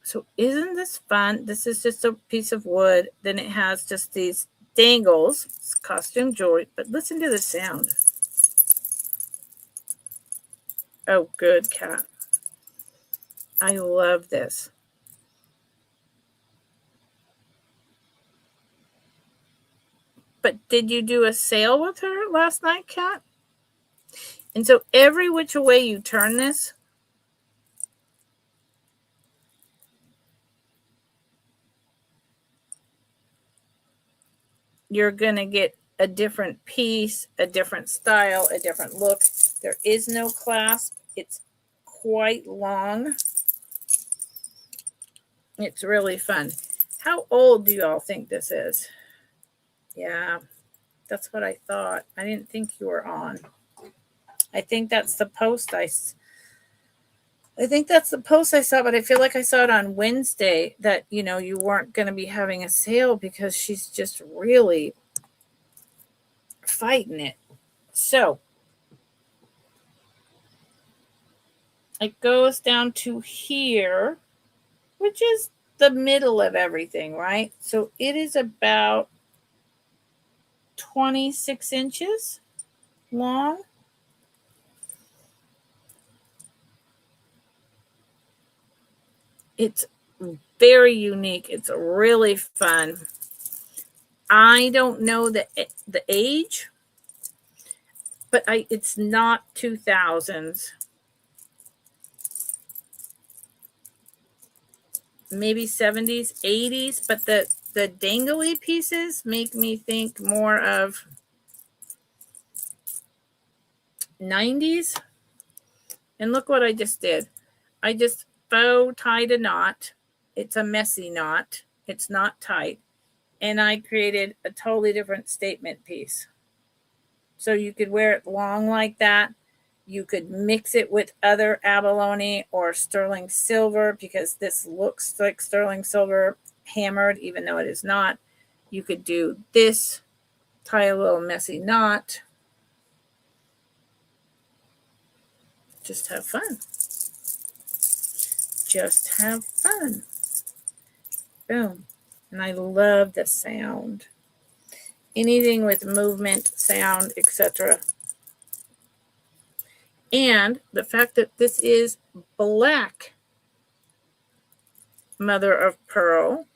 So isn't this fun? This is just a piece of wood. Then it has just these dangles. It's costume jewelry. But listen to the sound. Oh, good cat. I love this. But did you do a sale with her last night, Kat? And so every which way you turn this, you're going to get a different piece, a different style, a different look. There is no clasp. It's quite long. It's really fun. How old do you all think this is? Yeah, that's what I thought. I didn't think you were on. I think that's the post I saw, but I feel like I saw it on Wednesday that, you weren't going to be having a sale because she's just really fighting it. So it goes down to here, which is the middle of everything, right? So it is about 26 inches long. It's very unique. It's really fun. I don't know the age, but it's not 2000s. Maybe 70s, 80s, but the dangly pieces make me think more of 90s. And look what I just did. I just faux tied a knot. It's a messy knot. It's not tight. And I created a totally different statement piece. So you could wear it long like that. You could mix it with other abalone or sterling silver because this looks like sterling silver hammered, even though it is not. You could do this, tie a little messy knot. Just have fun. Just have fun. Boom. And I love the sound. Anything with movement, sound, etc. And the fact that this is black mother of pearl.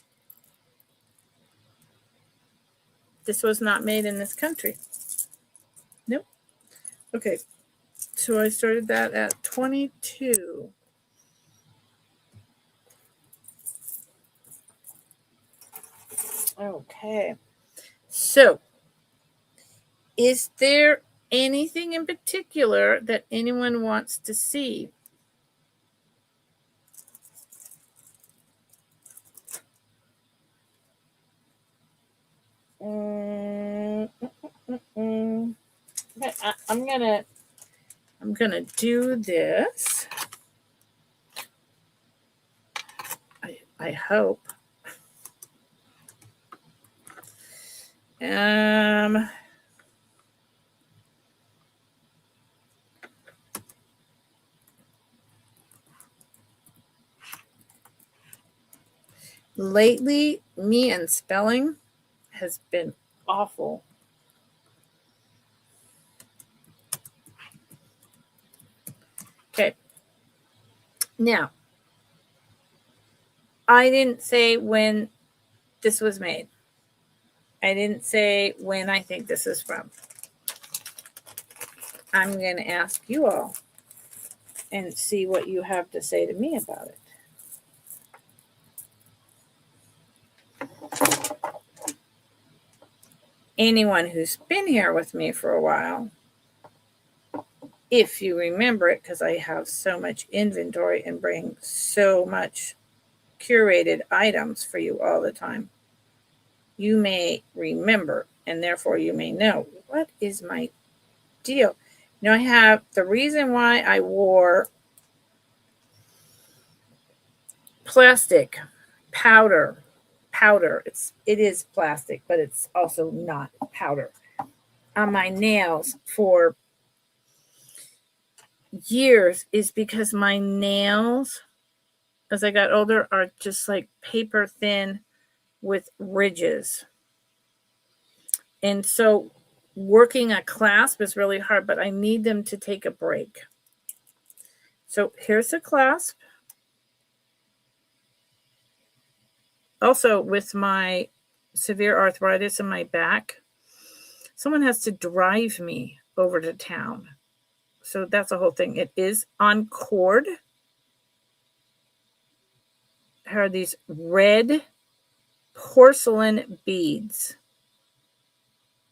This was not made in this country. Nope. Okay. So I started that at 22. Okay. So, is there anything in particular that anyone wants to see? I'm gonna do this. I hope. Lately, me and spelling has been awful. Okay. Now, I didn't say when this was made. I didn't say when I think this is from. I'm going to ask you all and see what you have to say to me about it. Anyone who's been here with me for a while, if you remember it, because I have so much inventory and bring so much curated items for you all the time. You may remember, and therefore you may know, what is my deal? Now I have the reason why I wore plastic powder. It is plastic, but it's also not powder on my nails for years is because my nails, as I got older, are just like paper thin with ridges. And so working a clasp is really hard, but I need them to take a break. So here's the clasp. Also, with my severe arthritis in my back, someone has to drive me over to town. So that's a whole thing. It is on cord. Here are these red porcelain beads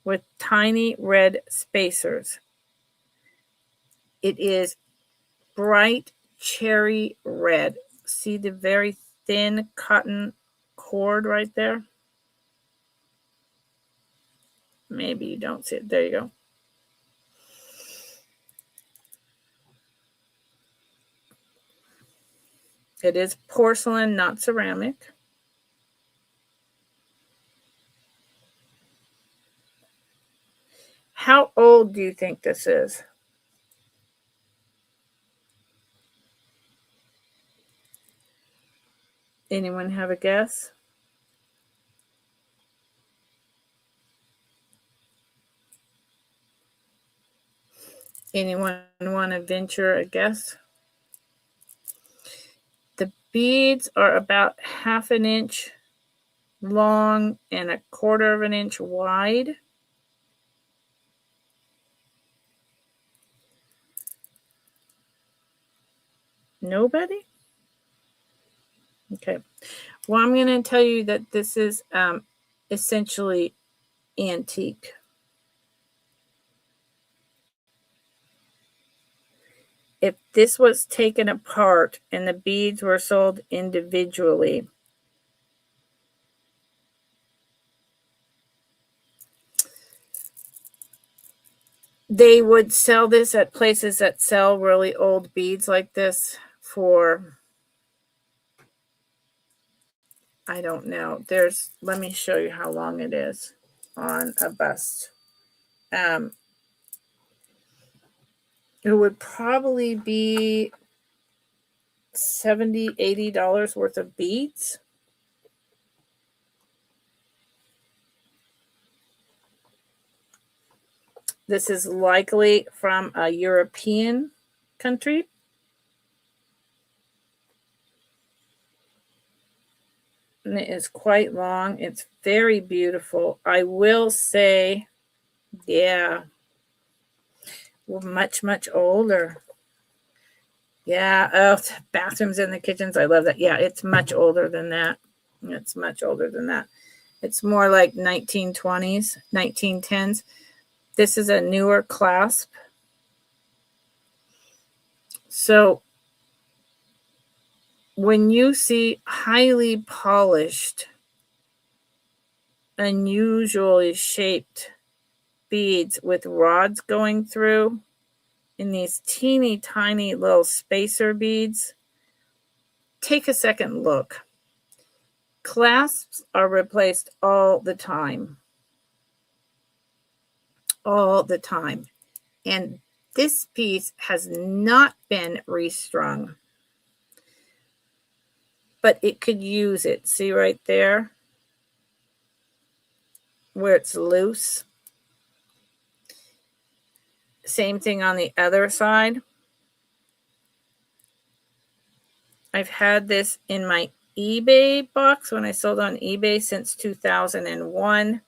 with tiny red spacers. It is bright cherry red. See the very thin cotton cord right there? Maybe you don't see it. There you go. It is porcelain, not ceramic. How old do you think this is? Anyone have a guess? Anyone want to venture a guess? The beads are about 1/2 inch long and 1/4 inch wide. Nobody? Okay. Well, I'm going to tell you that this is essentially antique. If this was taken apart and the beads were sold individually, they would sell this at places that sell really old beads like this for, I don't know. Let me show you how long it is on a bust. It would probably be $70, $80 worth of beads. This is likely from a European country. And it is quite long. It's very beautiful. I will say, yeah, much, much older. Yeah, oh, bathrooms and the kitchens. I love that. Yeah, it's much older than that. It's much older than that. It's more like 1920s, 1910s. This is a newer clasp. So when you see highly polished, unusually shaped beads with rods going through in these teeny tiny little spacer beads, take a second look. Clasps are replaced all the time. All the time. And this piece has not been restrung, but it could use it. See right there where it's loose? Same thing on the other side. I've had this in my eBay box when I sold on eBay since 2001.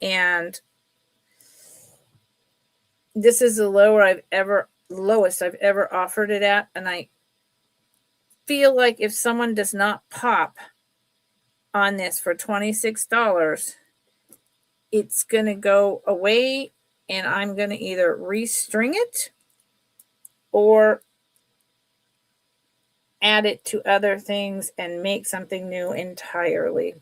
And this is the lowest I've ever offered it at. And I feel like if someone does not pop on this for $26, it's going to go away and I'm going to either restring it or add it to other things and make something new entirely.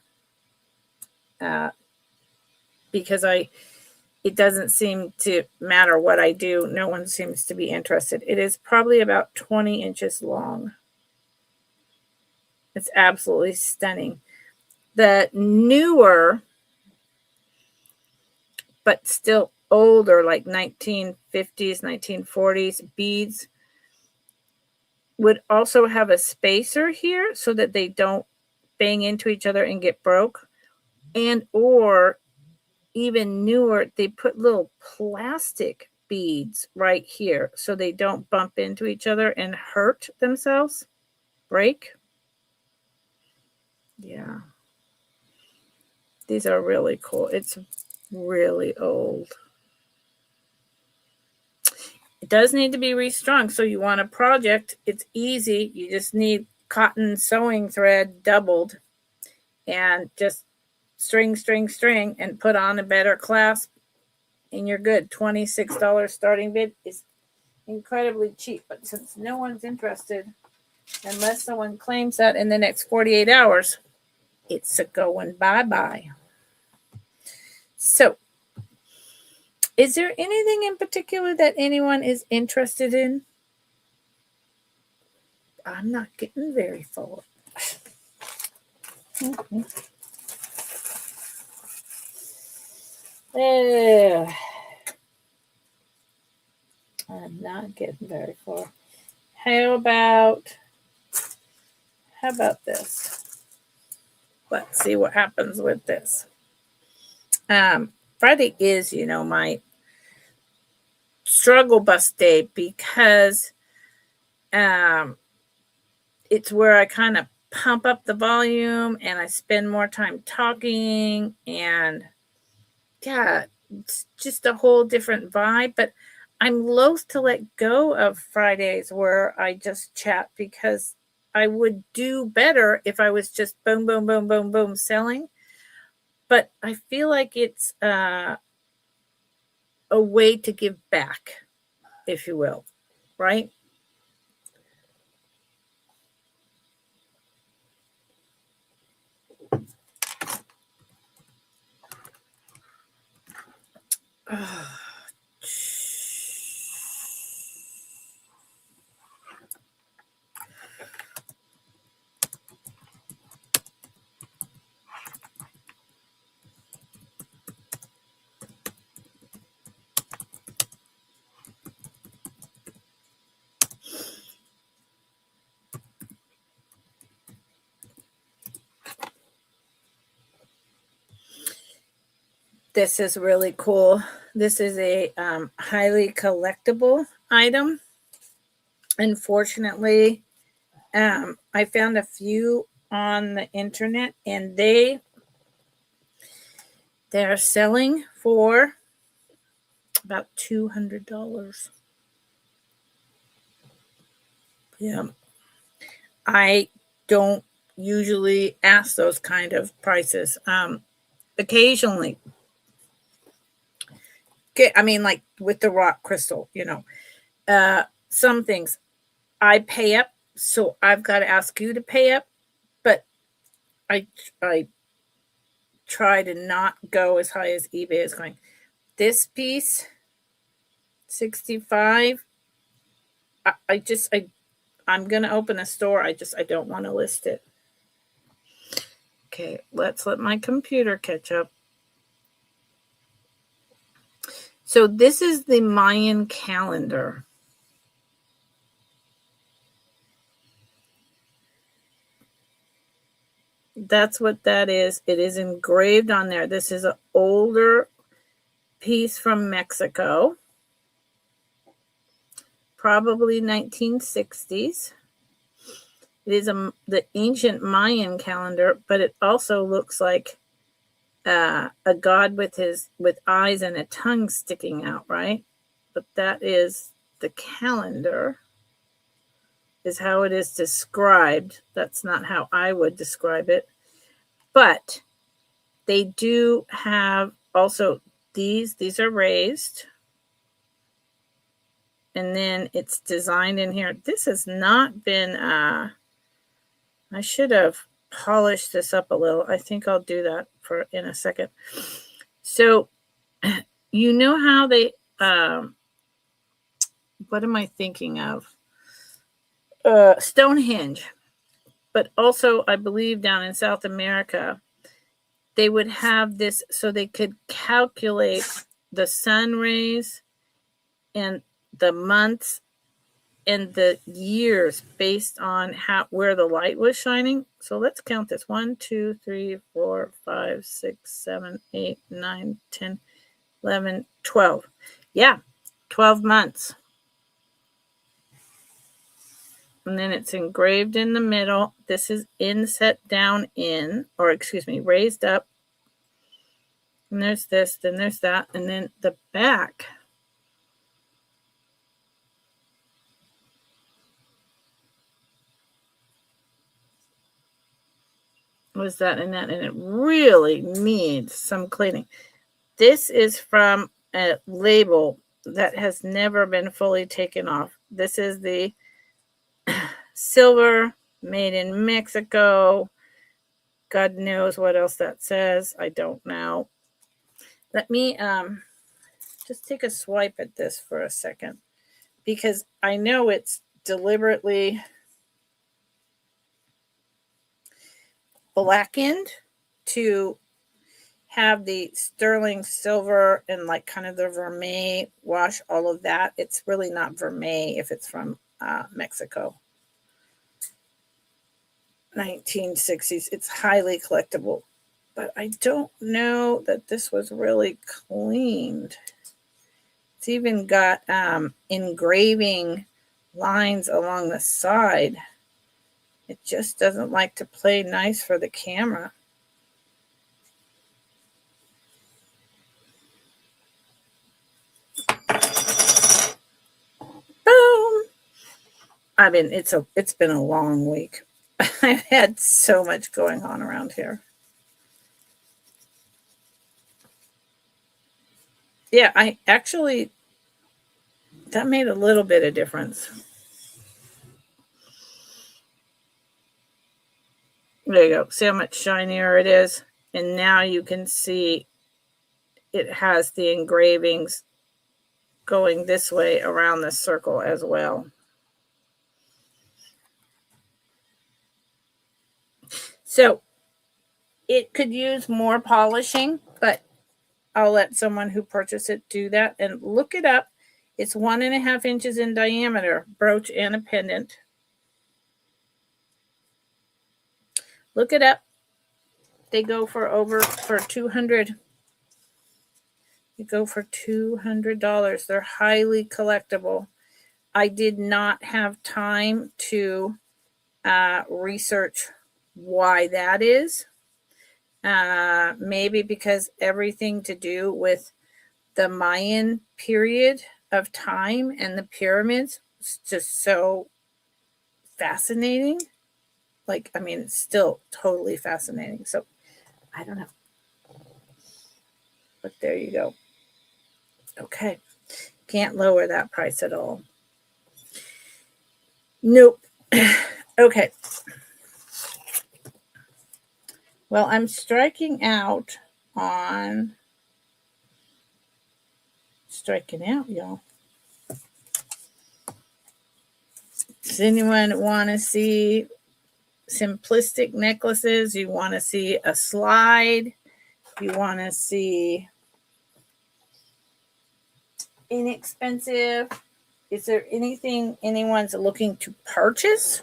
Because it doesn't seem to matter what I do. No one seems to be interested. It is probably about 20 inches long. It's absolutely stunning. The newer, but still older, like 1950s, 1940s beads would also have a spacer here so that they don't bang into each other and get broke. And or even newer, they put little plastic beads right here so they don't bump into each other and hurt themselves, break. Yeah. These are really cool. It's really old. It does need to be restrung. So you want a project, it's easy. You just need cotton sewing thread doubled and just string, and put on a better clasp and you're good. $26 starting bid is incredibly cheap. But since no one's interested, unless someone claims that in the next 48 hours, it's a going bye-bye. So, is there anything in particular that anyone is interested in? I'm not getting very full. I'm not getting very far. How about this? Let's see what happens with this. Friday is, my struggle bus day because it's where I kind of pump up the volume and I spend more time talking, and yeah, it's just a whole different vibe. But I'm loath to let go of Fridays where I just chat, because I would do better if I was just boom, boom, boom, boom, boom selling. But I feel like it's a way to give back, if you will, right? This is really cool. This is a highly collectible item. Unfortunately, I found a few on the internet, and they're selling for about $200. Yeah, I don't usually ask those kind of prices. Occasionally, like with the rock crystal, some things I pay up, so I've got to ask you to pay up. But I try to not go as high as eBay is going. This piece, $65. I'm gonna open a store. I don't want to list it. Okay, let's let my computer catch up. So this is the Mayan calendar. That's what that is. It is engraved on there. This is an older piece from Mexico, probably 1960s. It is the ancient Mayan calendar, but it also looks like a god with eyes and a tongue sticking out, right? But that is the calendar, is how it is described. That's not how I would describe it. But they do have also these are raised. And then it's designed in here. This has not been I should have polished this up a little. I think I'll do that in a second. So, you know how they, what am I thinking of? Stonehenge. But also, I believe down in South America, they would have this so they could calculate the sun rays and the months and the years based on where the light was shining. So let's count this. 1, 2, 3, 4, 5, 6, 7, 8, 9, 10, 11, 12. Yeah, 12 months. And then it's engraved in the middle. This is inset down in, or excuse me, raised up. And there's this, then there's that. And then the back was that and that. And it really needs some cleaning. This is from a label that has never been fully taken off. This is the silver, made in Mexico. God knows what else that says. I don't know. Let me just take a swipe at this for a second, because I know it's deliberately blackened to have the sterling silver and like kind of the vermeil wash, all of that. It's really not vermeil if it's from Mexico. 1960s. It's highly collectible, but I don't know that this was really cleaned. It's even got engraving lines along the side. It just doesn't like to play nice for the camera. Boom! I mean, it's been a long week. I've had so much going on around here. Yeah, I actually, that made a little bit of difference. There you go. See how much shinier it is? And now you can see it has the engravings going this way around the circle as well. So it could use more polishing, but I'll let someone who purchased it do that. And look it up. It's 1.5 inches in diameter, brooch and a pendant. Look it up. They go for $200. They go for $200. They're highly collectible. I did not have time to research why that is. Maybe because everything to do with the Mayan period of time and the pyramids is just so fascinating. Like, I mean, it's still totally fascinating. So I don't know. But there you go. Okay. Can't lower that price at all. Nope. Okay. Well, I'm striking out, y'all. Does anyone want to see simplistic necklaces? You want to see a slide? You want to see inexpensive? Is there anything anyone's looking to purchase?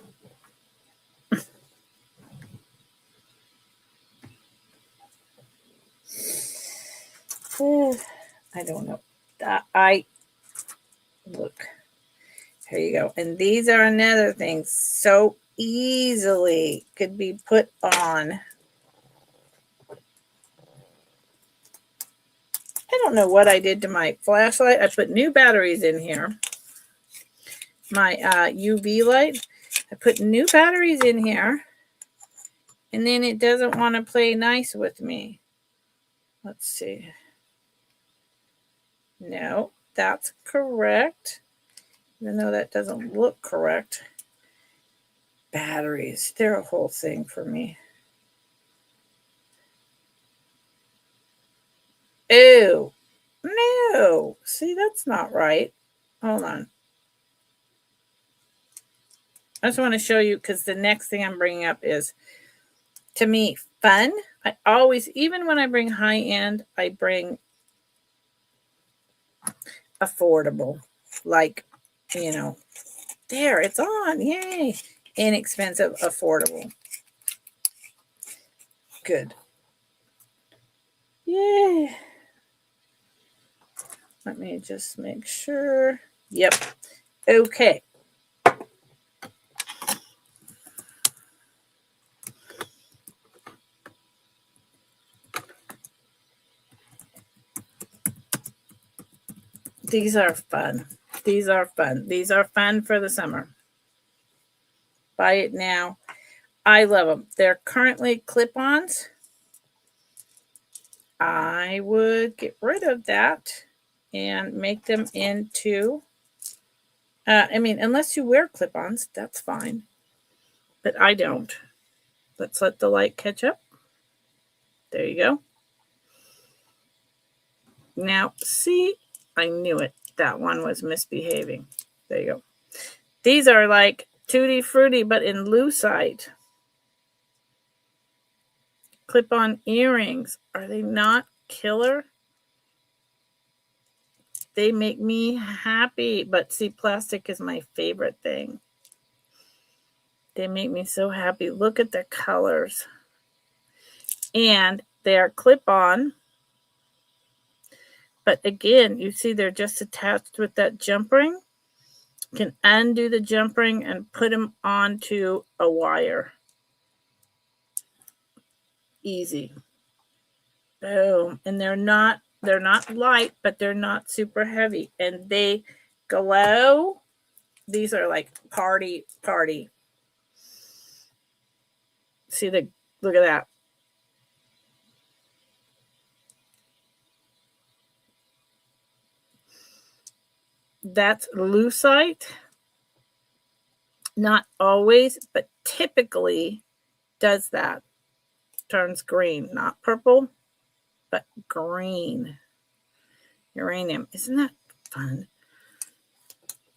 I don't know. Look. Here you go. And these are another thing. So easily could be put on. I don't know what I did to my flashlight. I put new batteries in here. My UV light. I put new batteries in here. And then it doesn't want to play nice with me. Let's see. No, that's correct. Even though that doesn't look correct. batteries. They're a whole thing for me. Ew. No. See, that's not right. Hold on. I just want to show you because the next thing I'm bringing up is, to me, fun. I always, even when I bring high end, I bring affordable. Like, you know, there, it's on. Yay. Inexpensive, affordable. Good. Yay. Let me just make sure. Yep. Okay. These are fun. These are fun. These are fun for the summer. Buy it now. I love them. They're currently clip-ons. I would get rid of that and make them into, I mean, unless you wear clip-ons, that's fine. But I don't. Let's let the light catch up. There you go. Now, see, I knew it. That one was misbehaving. There you go. These are like Tutti Frutti, but in lucite. Clip-on earrings. Are they not killer? They make me happy. But see, plastic is my favorite thing. They make me so happy. Look at the colors. And they are clip-on. But again, you see they're just attached with that jump ring. You can undo the jump ring and put them onto a wire. Easy. Boom. And they're not light, but they're not super heavy. And they glow. These are like party. See look at that. That's lucite. Not always, but typically does that. Turns green, not purple, but green. Uranium. Isn't that fun?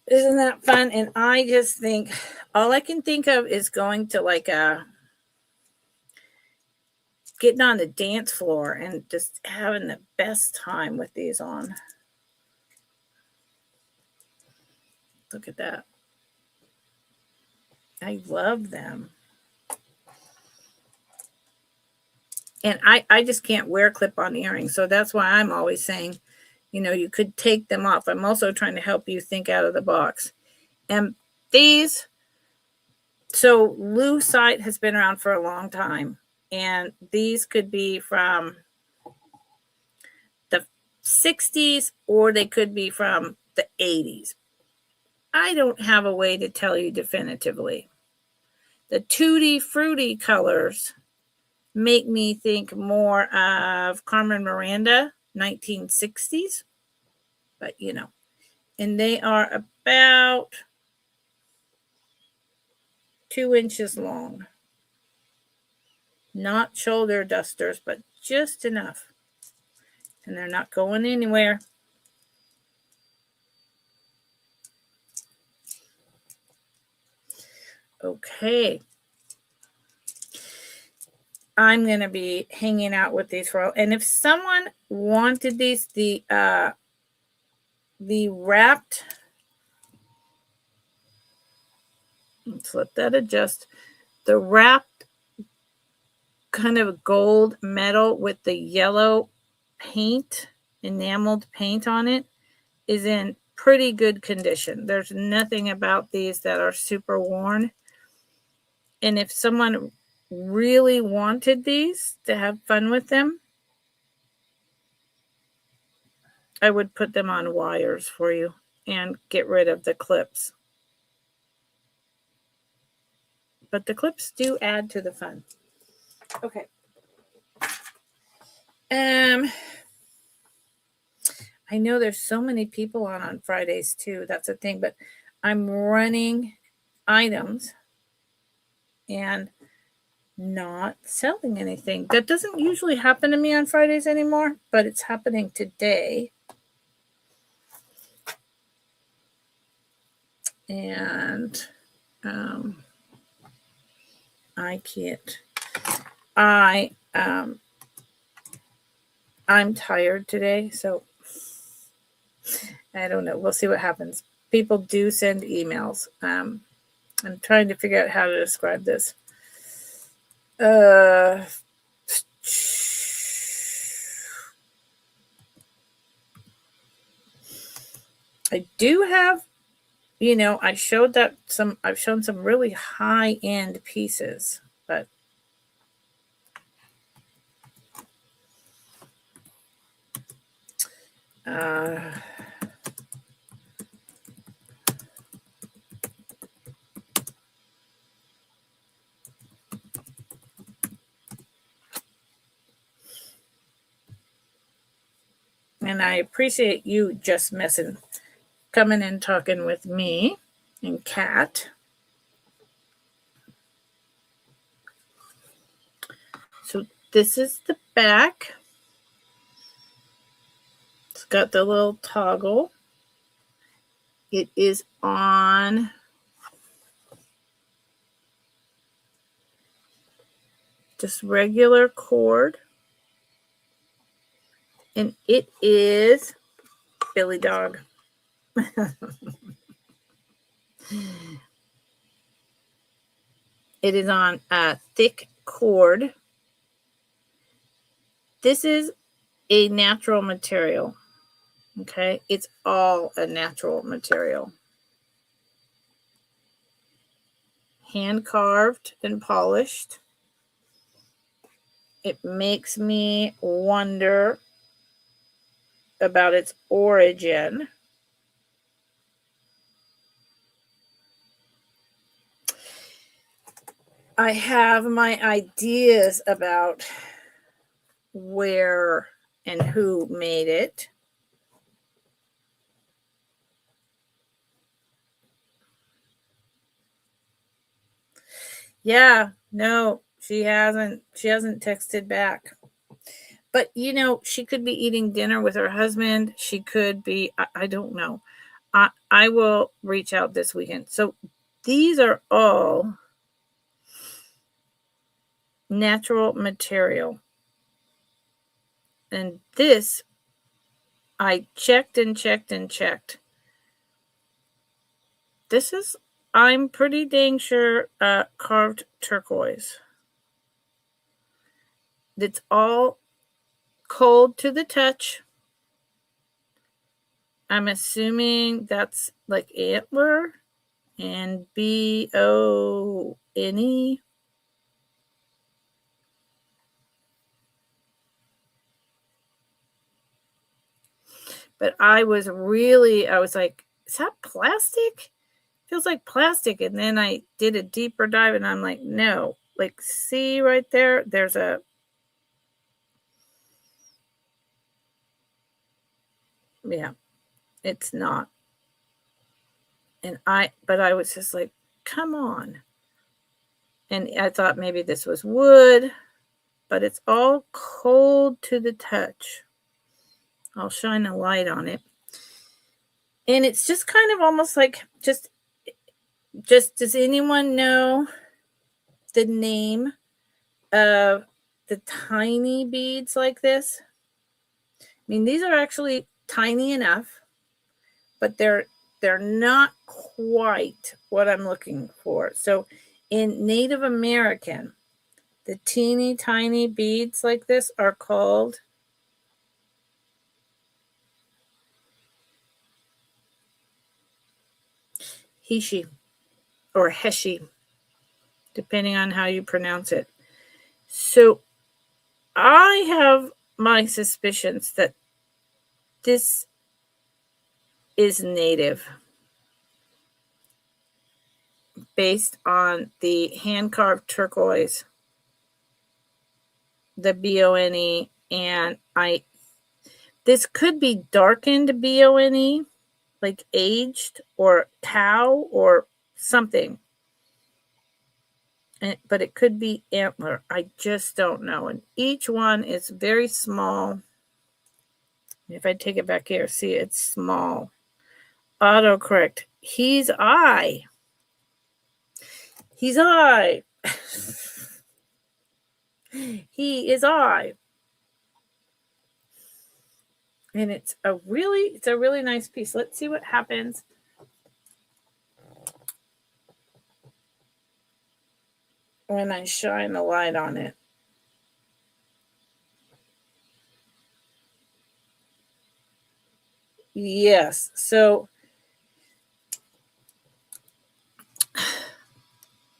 Isn't that fun? And I just think, all I can think of is going to like getting on the dance floor and just having the best time with these on. Look at that. I love them. And I just can't wear clip-on earrings. So that's why I'm always saying, you know, you could take them off. I'm also trying to help you think out of the box. And these, so lucite has been around for a long time. And these could be from the 60s or they could be from the 80s. I don't have a way to tell you definitively. The Tutti Frutti colors make me think more of Carmen Miranda, 1960s. But, you know, and they are about 2 inches long. Not shoulder dusters, but just enough. And they're not going anywhere. Okay. I'm going to be hanging out with these for all. And if someone wanted these, the wrapped, let's let that adjust. The wrapped kind of gold metal with the yellow paint, enameled paint on it, is in pretty good condition. There's nothing about these that are super worn. And if someone really wanted these to have fun with them, I would put them on wires for you and get rid of the clips. But the clips do add to the fun. Okay. I know there's so many people on Fridays too. That's a thing, but I'm running items and not selling anything. That doesn't usually happen to me on Fridays anymore, but it's happening today. And I can't. I'm tired today, so I don't know. We'll see what happens. People do send emails. I'm trying to figure out how to describe this. I do have, I've shown some really high-end pieces, but and I appreciate you just coming and talking with me and Kat. So this is the back. It's got the little toggle. It is on just regular cord. And it is Billy Dog. It is on a thick cord. This is a natural material. Okay, it's all a natural material. Hand carved and polished. It makes me wonder about its origin. I have my ideas about where and who made it. Yeah, no, she hasn't texted back. But she could be eating dinner with her husband. She could be, I don't know. I will reach out this weekend. So these are all natural material. And this, I checked and checked and checked. This is, I'm pretty dang sure, carved turquoise. It's all cold to the touch. I'm assuming that's like antler and BONE. But I was like, is that plastic? Feels like plastic. And then I did a deeper dive and I'm like, no. Like, see right there? There's a, yeah, it's not. But I was just like, come on. And I thought maybe this was wood, but it's all cold to the touch. I'll shine a light on it. And it's just kind of almost like, just does anyone know the name of the tiny beads like this? I mean, these are actually tiny enough, but they're not quite what I'm looking for. So in Native American, the teeny tiny beads like this are called Hishi or Heshi, depending on how you pronounce it. So I have my suspicions that this is native based on the hand-carved turquoise, the BONE, and this could be darkened BONE, like aged or cow or something. but it could be antler. I just don't know. And each one is very small. If I take it back here, see, it's small. Autocorrect. He's I. He's I. He is I. And it's a really nice piece. Let's see what happens when I shine the light on it. Yes. So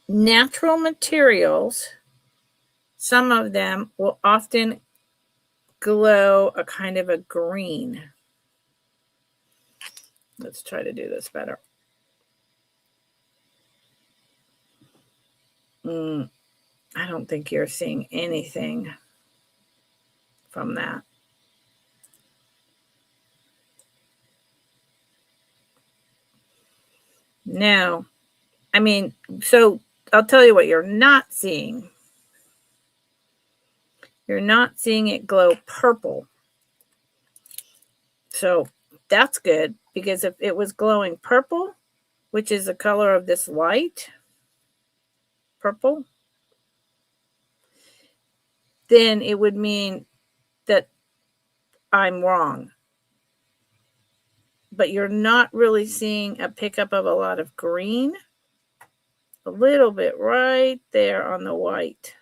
natural materials, some of them will often glow a kind of a green. Let's try to do this better. I don't think you're seeing anything from that. No. I mean, so I'll tell you what you're not seeing. You're not seeing it glow purple. So that's good, because if it was glowing purple, which is the color of this light, purple, then it would mean that I'm wrong. But you're not really seeing a pickup of a lot of green. A little bit right there on the white.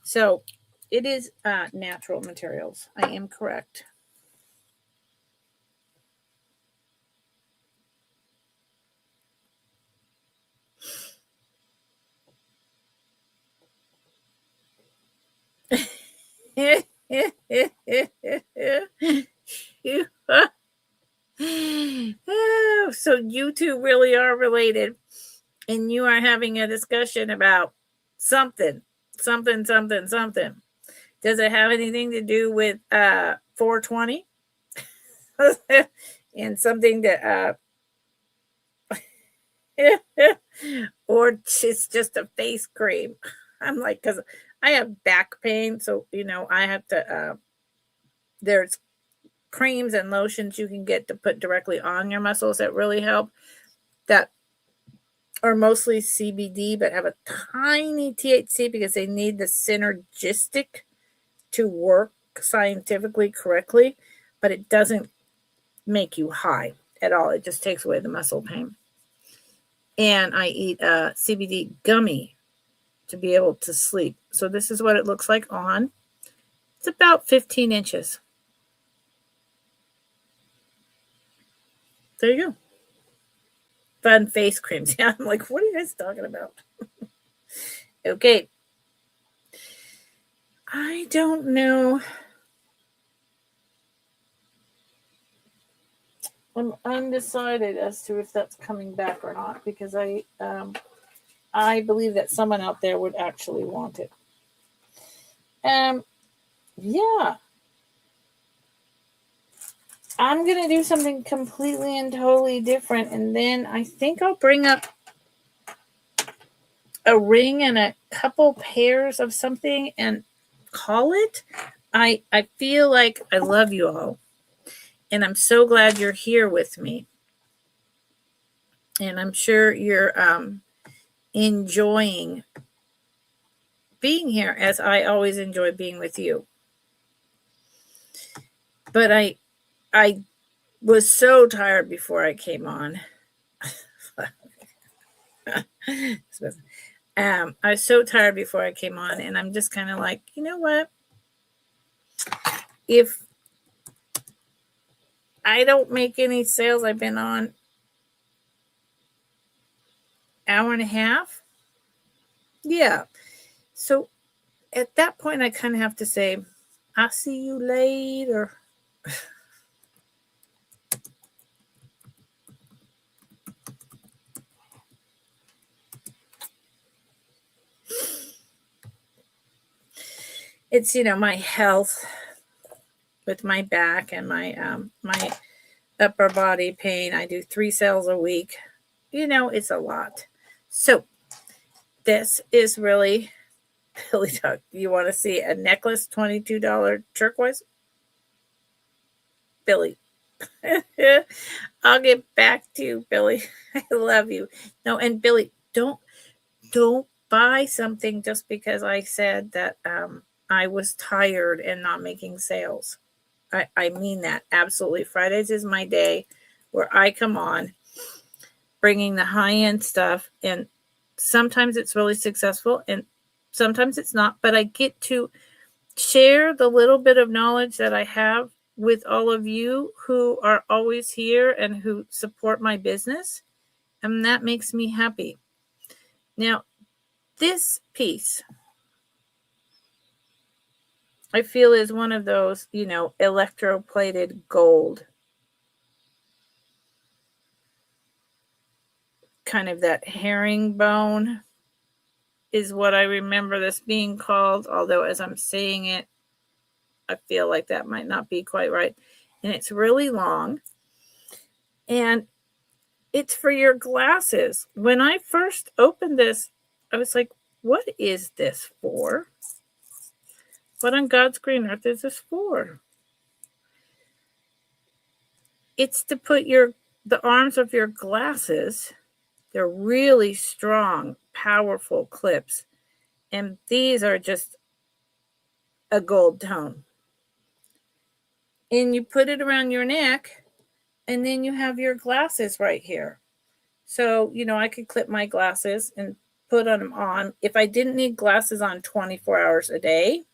So it is natural materials. I am correct. So you two really are related, and you are having a discussion about something. Does it have anything to do with 420? And something that or it's just a face cream? I'm like, because I have back pain, so I have to there's creams and lotions you can get to put directly on your muscles that really help, that are mostly CBD but have a tiny THC, because they need the synergistic to work scientifically correctly, but it doesn't make you high at all. It just takes away the muscle pain. And I eat a CBD gummy to be able to sleep. So this is what it looks like on. It's about 15 inches. There you go. Fun face creams. Yeah, I'm like, what are you guys talking about? Okay. I don't know. I'm undecided as to if that's coming back or not, because I believe that someone out there would actually want it. Yeah. I'm going to do something completely and totally different, and then I think I'll bring up a ring and a couple pairs of something and call it. I feel like I love you all, and I'm so glad you're here with me. And I'm sure you're enjoying being here, as I always enjoy being with you. But I was so tired before I came on. I was so tired before I came on, and I'm just kind of like, you know what? If I don't make any sales, I've been on hour and a half. Yeah. So at that point, I kind of have to say, I'll see you later. It's, my health with my back and my upper body pain. I do 3 sales a week. It's a lot. So this is really, Billy Duck, you want to see a necklace, $22 turquoise? Billy. I'll get back to you, Billy. I love you. No, and Billy, don't buy something just because I said that I was tired and not making sales. I mean that absolutely. Fridays is my day where I come on bringing the high-end stuff, and sometimes it's really successful and sometimes it's not, but I get to share the little bit of knowledge that I have with all of you who are always here and who support my business, and that makes me happy. Now, this piece I feel is one of those, electroplated gold. Kind of that herringbone is what I remember this being called, although as I'm saying it, I feel like that might not be quite right. And it's really long. And it's for your glasses. When I first opened this, I was like, what is this for? What on God's green earth is this for? It's to put the arms of your glasses. They're really strong, powerful clips. And these are just a gold tone. And you put it around your neck, and then you have your glasses right here. So, I could clip my glasses and put them on. If I didn't need glasses on 24 hours a day,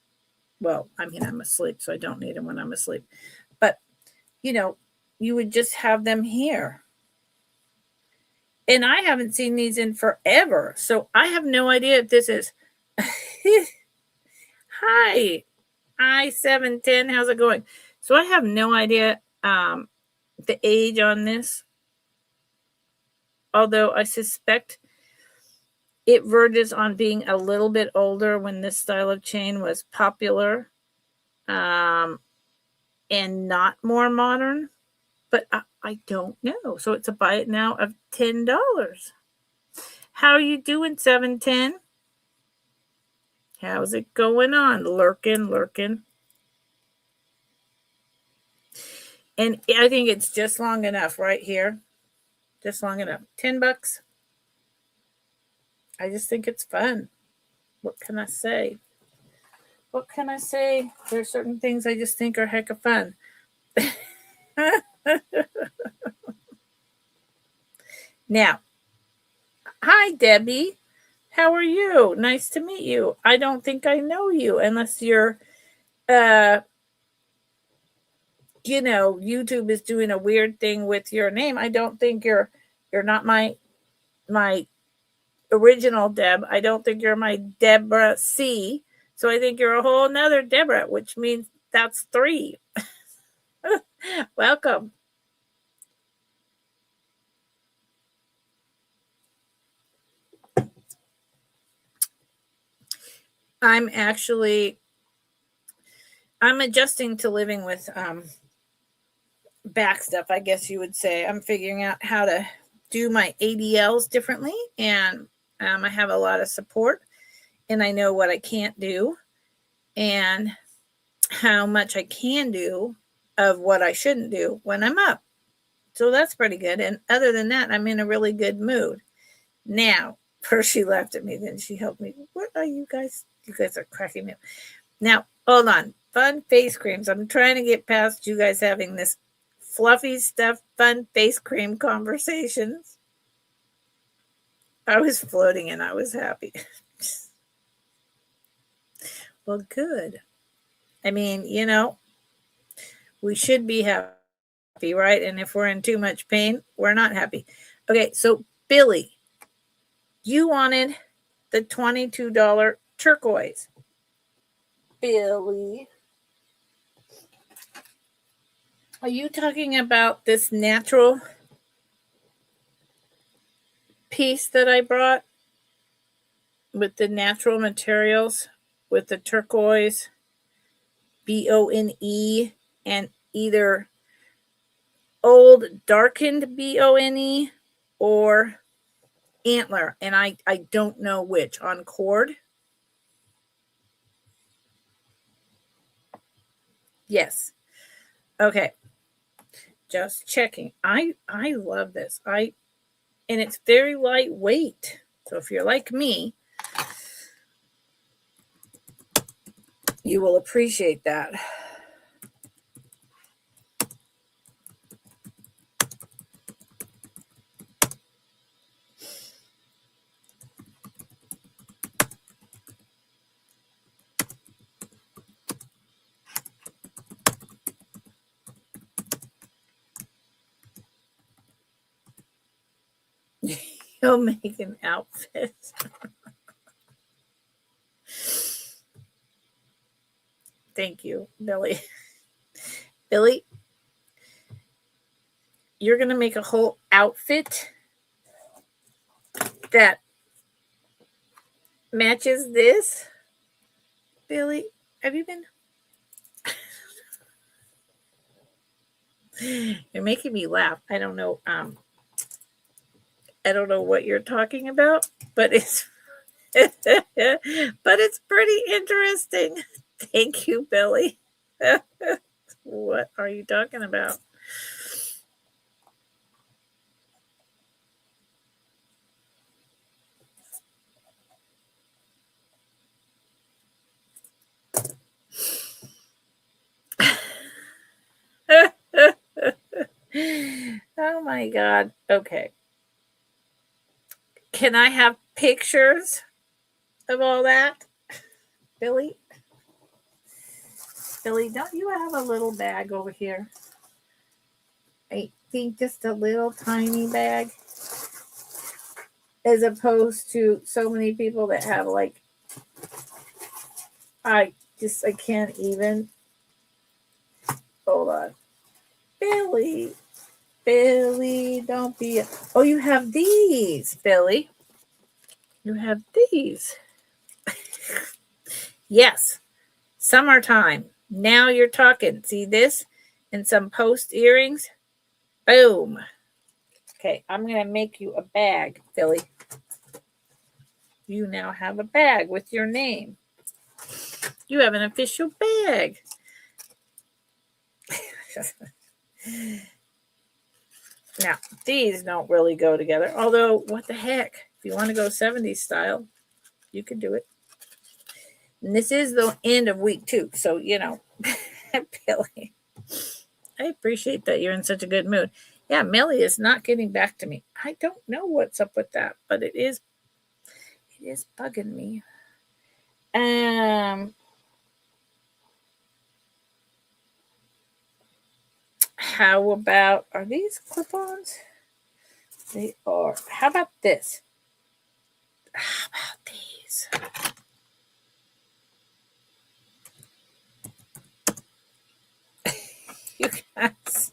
well, I'm asleep, so I don't need them when I'm asleep. But, you would just have them here. And I haven't seen these in forever. So I have no idea if this is... Hi, I710. How's it going? So I have no idea the age on this. Although I suspect it verges on being a little bit older when this style of chain was popular and not more modern. But I don't know. So it's a buy it now of $10. How are you doing, 710? How's it going on? Lurking. And I think it's just long enough right here. Just long enough. $10. I just think it's fun. What can I say? There's certain things I just think are heck of fun. Now, hi, Debbie. How are you? Nice to meet you. I don't think I know you unless you're, YouTube is doing a weird thing with your name. I don't think you're not my original Deb. I don't think you're my Deborah C. So I think you're a whole nother Deborah, which means that's 3. Welcome. I'm adjusting to living with back stuff, I guess you would say. I'm figuring out how to do my ADLs differently, and I have a lot of support, and I know what I can't do and how much I can do of what I shouldn't do when I'm up. So that's pretty good. And other than that, I'm in a really good mood. Now, first she laughed at me, then she helped me. What are you guys? You guys are cracking me up. Now, hold on. Fun face creams. I'm trying to get past you guys having this fluffy stuff, fun face cream conversations. I was floating and I was happy. Well, good. I mean, we should be happy, right? And if we're in too much pain, we're not happy. Okay, so Billy, you wanted the $22 turquoise. Billy, are you talking about this natural piece that I brought with the natural materials, with the turquoise, BONE, and either old darkened BONE or antler, and I don't know which on cord. Yes. Okay. Just checking. I love this. And it's very lightweight. So if you're like me, you will appreciate that. You'll make an outfit. Thank you, Billy. Billy, you're going to make a whole outfit that matches this. Billy, have you been? You're making me laugh. I don't know what you're talking about, but it's but it's pretty interesting. Thank you, Billy. What are you talking about? Oh my God. Okay. Can I have pictures of all that? Billy? Billy, don't you have a little bag over here? I think just a little tiny bag. As opposed to so many people that have like, I can't even. Hold on. Billy, don't be. Oh, you have these, Billy. You have these. Yes. Summertime. Now you're talking. See this? And some post earrings. Boom. Okay, I'm going to make you a bag, Billy. You now have a bag with your name. You have an official bag. Now, these don't really go together. Although, what the heck? If you want to go 70s style, you can do it. And this is the end of week 2. So, Billy, I appreciate that you're in such a good mood. Yeah, Millie is not getting back to me. I don't know what's up with that, but it is bugging me. How about, are these clip-ons? They are. How about this? How about these? You guys.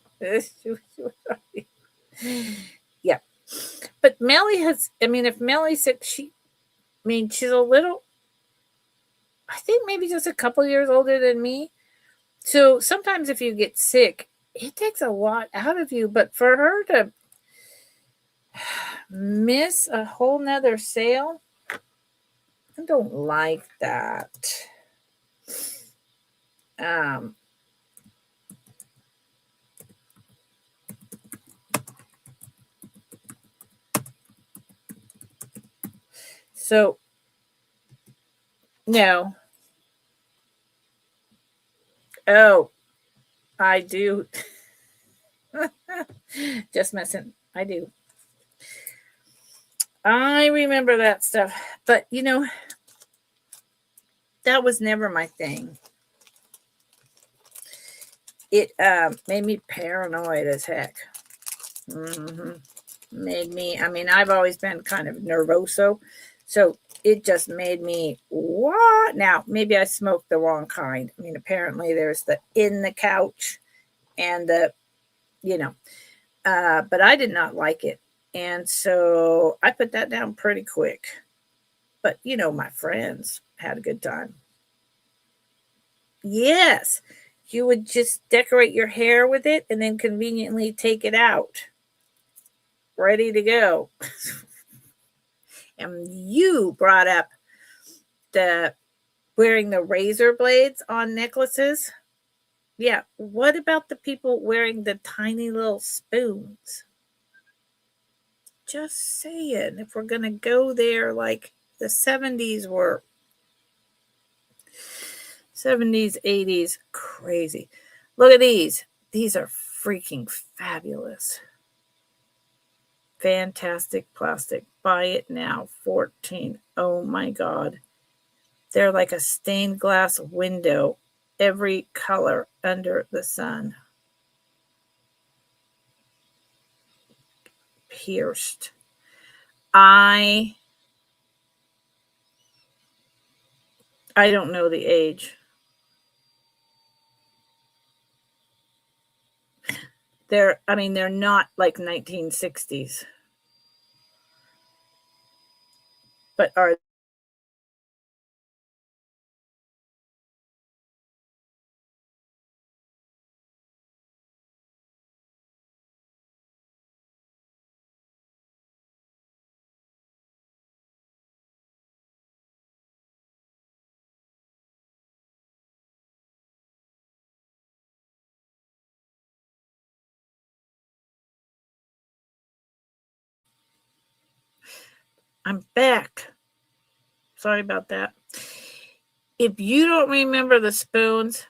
Yeah. But Melly if Melly said she's a little, I think maybe just a couple years older than me. So sometimes if you get sick, it takes a lot out of you. But for her to miss a whole nother sale, I don't like that. So no. Oh, I do. Just messing. I do. I remember that stuff. But, that was never my thing. It made me paranoid as heck. Made me, I've always been kind of nervoso. So it just made me, what? Now, maybe I smoked the wrong kind. Apparently there's the in the couch and the, but I did not like it. And so I put that down pretty quick. But, my friends had a good time. Yes. You would just decorate your hair with it and then conveniently take it out. Ready to go. And you brought up the wearing the razor blades on necklaces. Yeah, what about the people wearing the tiny little spoons? Just saying, if we're going to go there like the 70s were, 70s, 80s, crazy. Look at these. These are freaking fabulous. Fantastic plastic. Buy it now. 14. Oh my God. They're like a stained glass window. Every color under the sun. Pierced. I don't know the age. They're not like 1960s. But are I'm back. Sorry about that. If you don't remember the spoons,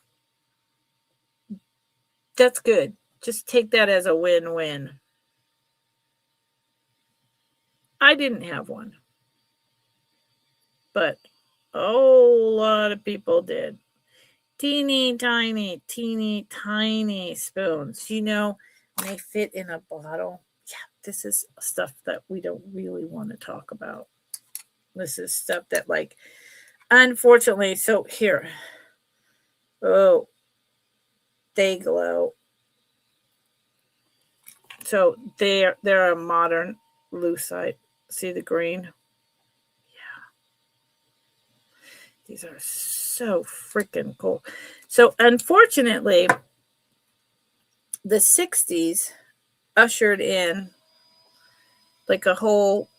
that's good. Just take that as a win-win. I didn't have one, but a whole lot of people did. Teeny tiny spoons. They fit in a bottle. Yeah, this is stuff that we don't really want to talk about. This is stuff that, like, unfortunately, so here. Oh, they glow. So they're a modern lucite. See the green? Yeah. These are so freaking cool. So unfortunately, the 60s ushered in like a whole,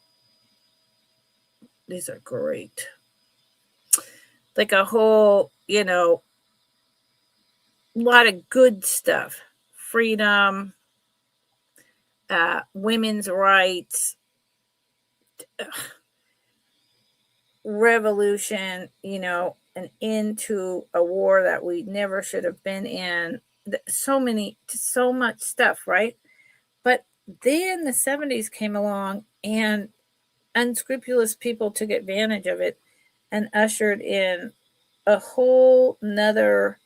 these are great. Like a whole, lot of good stuff. Freedom, women's rights, revolution, an end to a war that we never should have been in. So much stuff, right? But then the 70s came along and unscrupulous people took advantage of it and ushered in a whole nother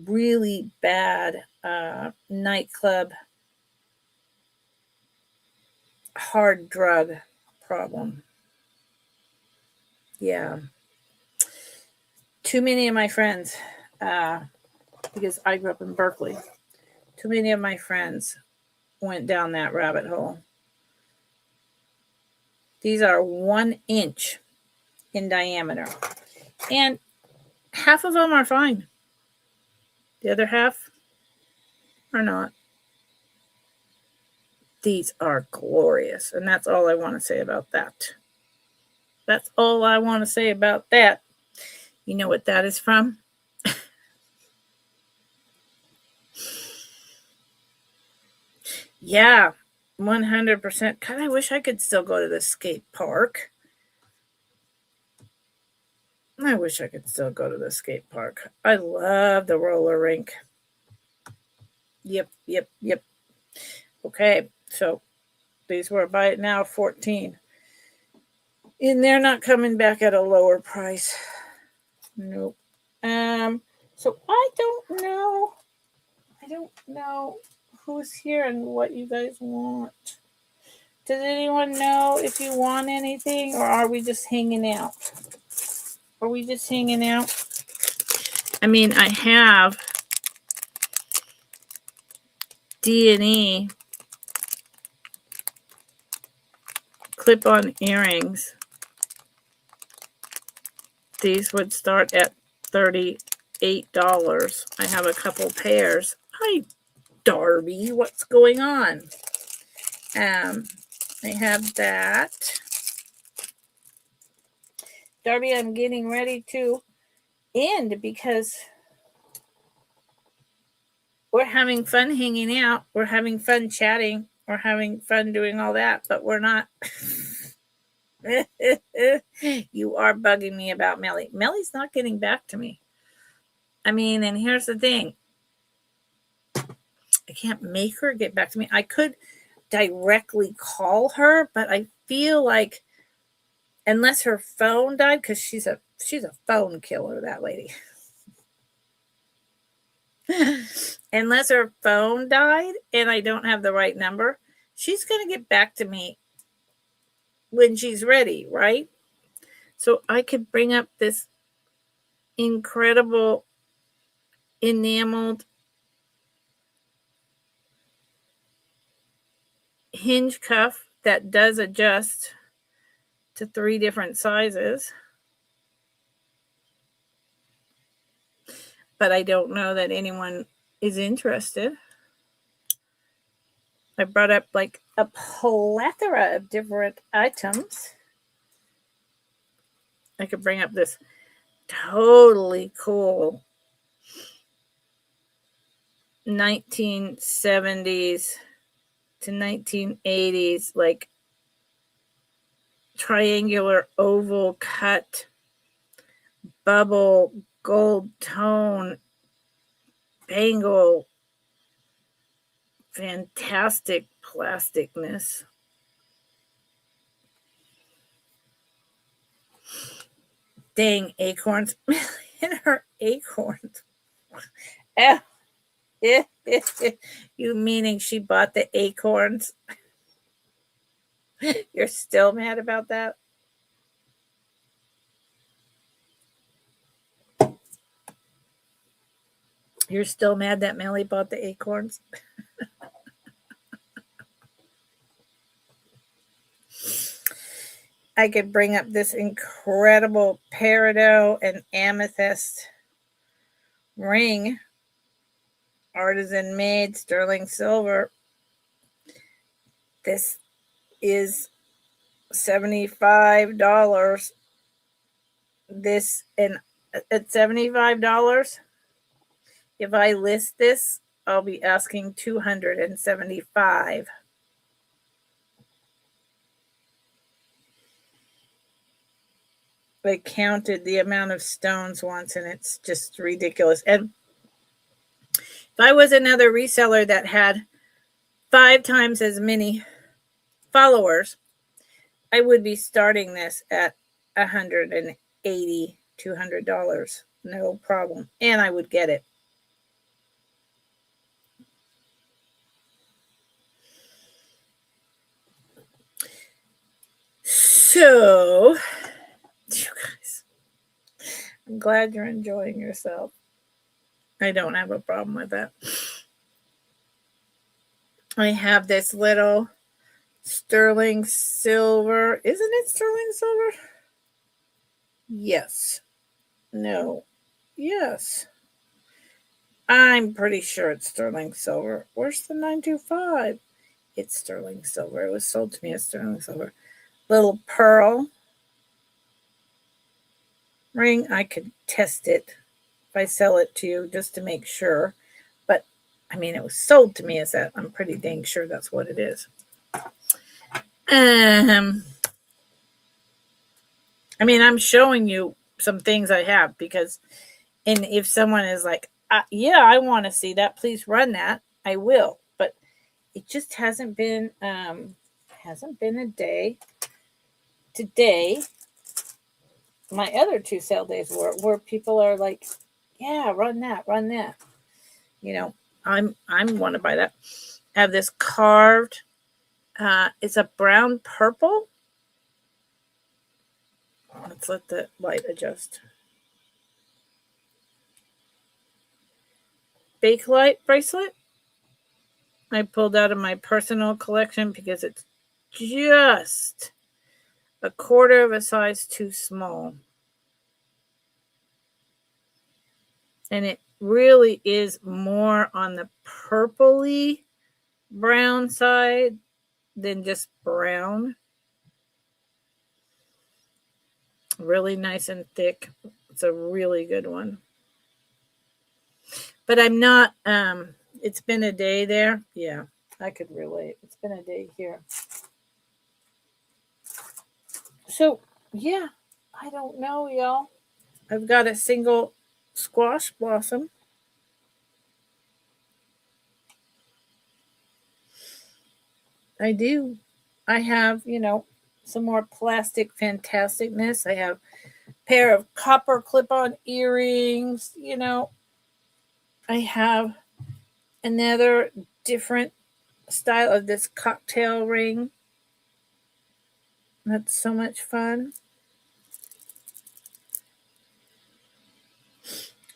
really bad nightclub hard drug problem. Yeah. Too many of my friends, because I grew up in Berkeley, too many of my friends went down that rabbit hole. These are 1 inch in diameter. And half of them are fine. The other half are not. These are glorious. And that's all I want to say about that. That's all I want to say about that. You know what that is from? Yeah, 100%. God, I wish I could still go to the skate park. I wish I could still go to the skate park. I love the roller rink. Yep. Okay, so these were buy it now 14. And they're not coming back at a lower price. Nope. So I don't know who's here and what you guys want. Does anyone know if you want anything, or are we just hanging out? Are we just hanging out? I mean, I have D&E clip-on earrings. These would start at $38. I have a couple pairs. Hi, Darby. What's going on? I have that. Darby, I'm getting ready to end because we're having fun hanging out. We're having fun chatting. We're having fun doing all that, but we're not. You are bugging me about Melly. Melly's not getting back to me. I mean, and here's the thing. I can't make her get back to me. I could directly call her, but I feel like unless her phone died, because she's a phone killer, that lady. Unless her phone died and I don't have the right number, she's going to get back to me when she's ready, right? So I could bring up this incredible enameled hinge cuff that does adjust to 3 different sizes. But I don't know that anyone is interested. I brought up like a plethora of different items. I could bring up this totally cool 1970s to 1980s, like triangular oval cut bubble gold tone bangle, fantastic plasticness. Dang acorns. And her acorns. You meaning she bought the acorns? You're still mad about that? You're still mad that Melly bought the acorns? I could bring up this incredible peridot and amethyst ring, artisan made, sterling silver. This is $75. This, and at $75, if I list this, I'll be asking $275. I counted the amount of stones once, and it's just ridiculous. And if I was another reseller that had 5 times as many followers, I would be starting this at $180, $200. No problem. And I would get it. So, you guys, I'm glad you're enjoying yourself. I don't have a problem with that. I have this little sterling silver. Isn't it sterling silver? Yes. No. Yes. I'm pretty sure it's sterling silver. Where's the 925? It's sterling silver. It was sold to me as sterling silver. Little pearl ring. I could test it if I sell it to you just to make sure. But, I mean, it was sold to me as that. I'm pretty dang sure that's what it is. I mean, I'm showing you some things I have because, and if someone is like, yeah, I want to see that, please run that, I will. But it just hasn't been a day. Today, my other 2 sale days were where people are like, yeah, run that. You know, I'm want to buy that. I have this carved. It's a brown purple. Let's let the light adjust. Bakelite bracelet. I pulled out of my personal collection because it's just a quarter of a size too small. And it really is more on the purpley brown side than just brown. Really nice and thick. It's a really good one. But I'm not, it's been a day there. Yeah, I could relate. It's been a day here. So, yeah, I don't know, y'all. I've got a single squash blossom. I do. I have, some more plastic fantasticness. I have a pair of copper clip-on earrings. I have another different style of this cocktail ring. That's so much fun.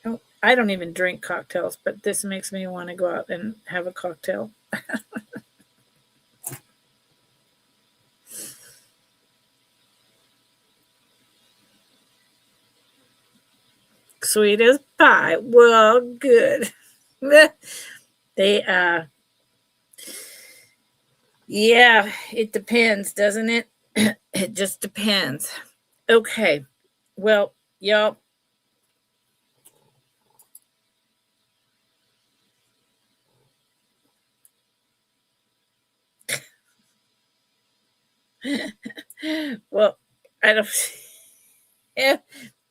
Oh, I don't even drink cocktails, but this makes me want to go out and have a cocktail. Sweet as pie. Well, good. They yeah, it depends, doesn't it? It just depends. Okay. Well, y'all. Well, I don't. Yeah,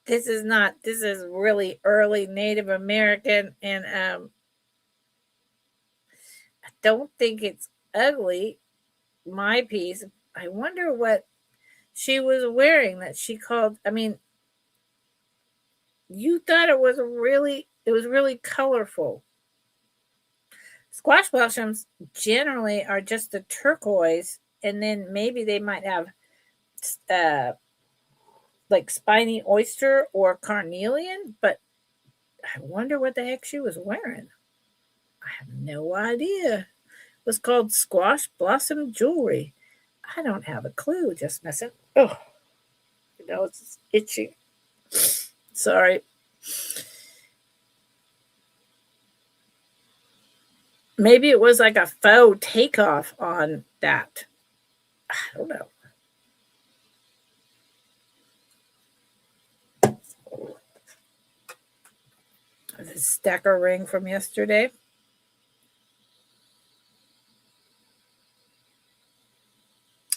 this is not. This is really early Native American, and I don't think it's ugly. My piece. I wonder what she was wearing that she called. I mean, you thought it was really colorful. Squash blossoms generally are just the turquoise, and then maybe they might have uh, like spiny oyster or carnelian, but I wonder what the heck she was wearing. I have no idea. It was called squash blossom jewelry. I don't have a clue. Just messing. Oh, it's itchy. Sorry. Maybe it was like a faux takeoff on that. I don't know. The stacker ring from yesterday.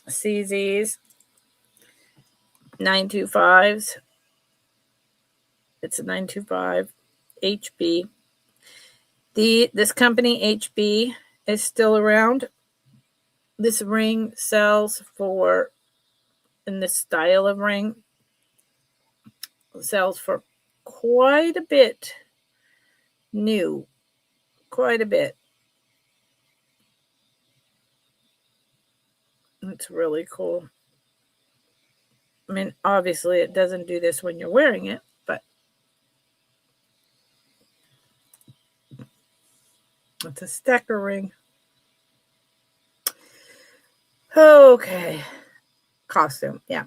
CZs. 925s. It's a 925 HB. This company HB is still around. This ring sells for, in this style of ring, sells for quite a bit new. Quite a bit. It's really cool. I mean, obviously it doesn't do this when you're wearing it, but it's a stacker ring. Okay. Costume, yeah.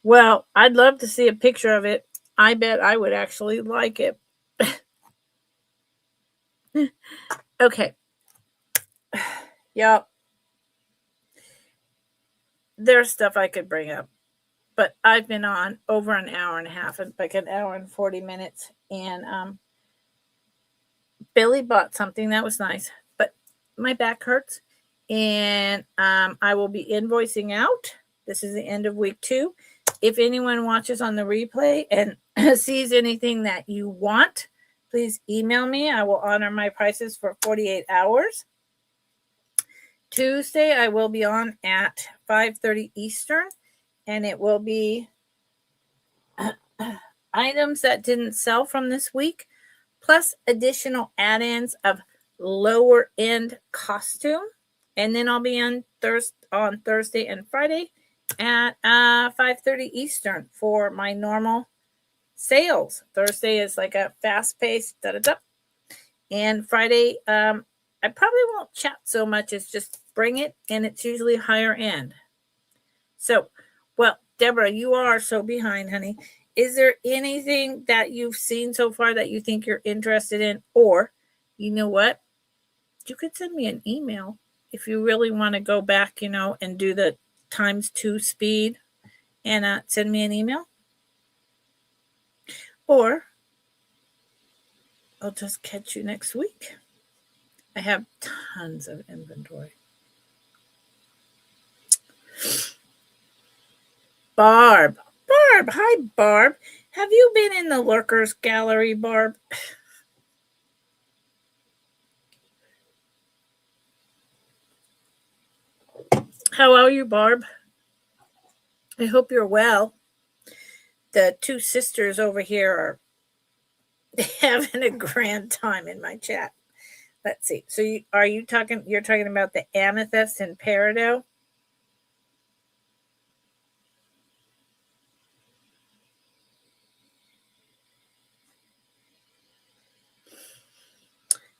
Well, I'd love to see a picture of it. I bet I would actually like it. Okay. Yep. There's stuff I could bring up, but I've been on over an hour and a half, like an hour and 40 minutes. And Billy bought something that was nice, but my back hurts. And I will be invoicing out. This is the end of week 2. If anyone watches on the replay and sees anything that you want, please email me. I will honor my prices for 48 hours. Tuesday, I will be on at 5:30 Eastern, and it will be items that didn't sell from this week, plus additional add-ins of lower end costume. And then I'll be on Thursday and Friday at 5:30 Eastern for my normal sales. Thursday is like a fast-paced da-da-da. And Friday, I probably won't chat so much as just bring it, and it's usually higher end. So, well, Deborah, you are so behind, honey. Is there anything that you've seen so far that you think you're interested in? Or, you know what? You could send me an email if you really want to go back, and do the ×2 speed and send me an email. or I'll just catch you next week. I have tons of inventory. Barb. Barb. Hi, Barb. Have you been in the Lurkers Gallery, Barb? How are you, Barb? I hope you're well. The two sisters over here are having a grand time in my chat. Let's see. So you're talking about the amethyst and peridot?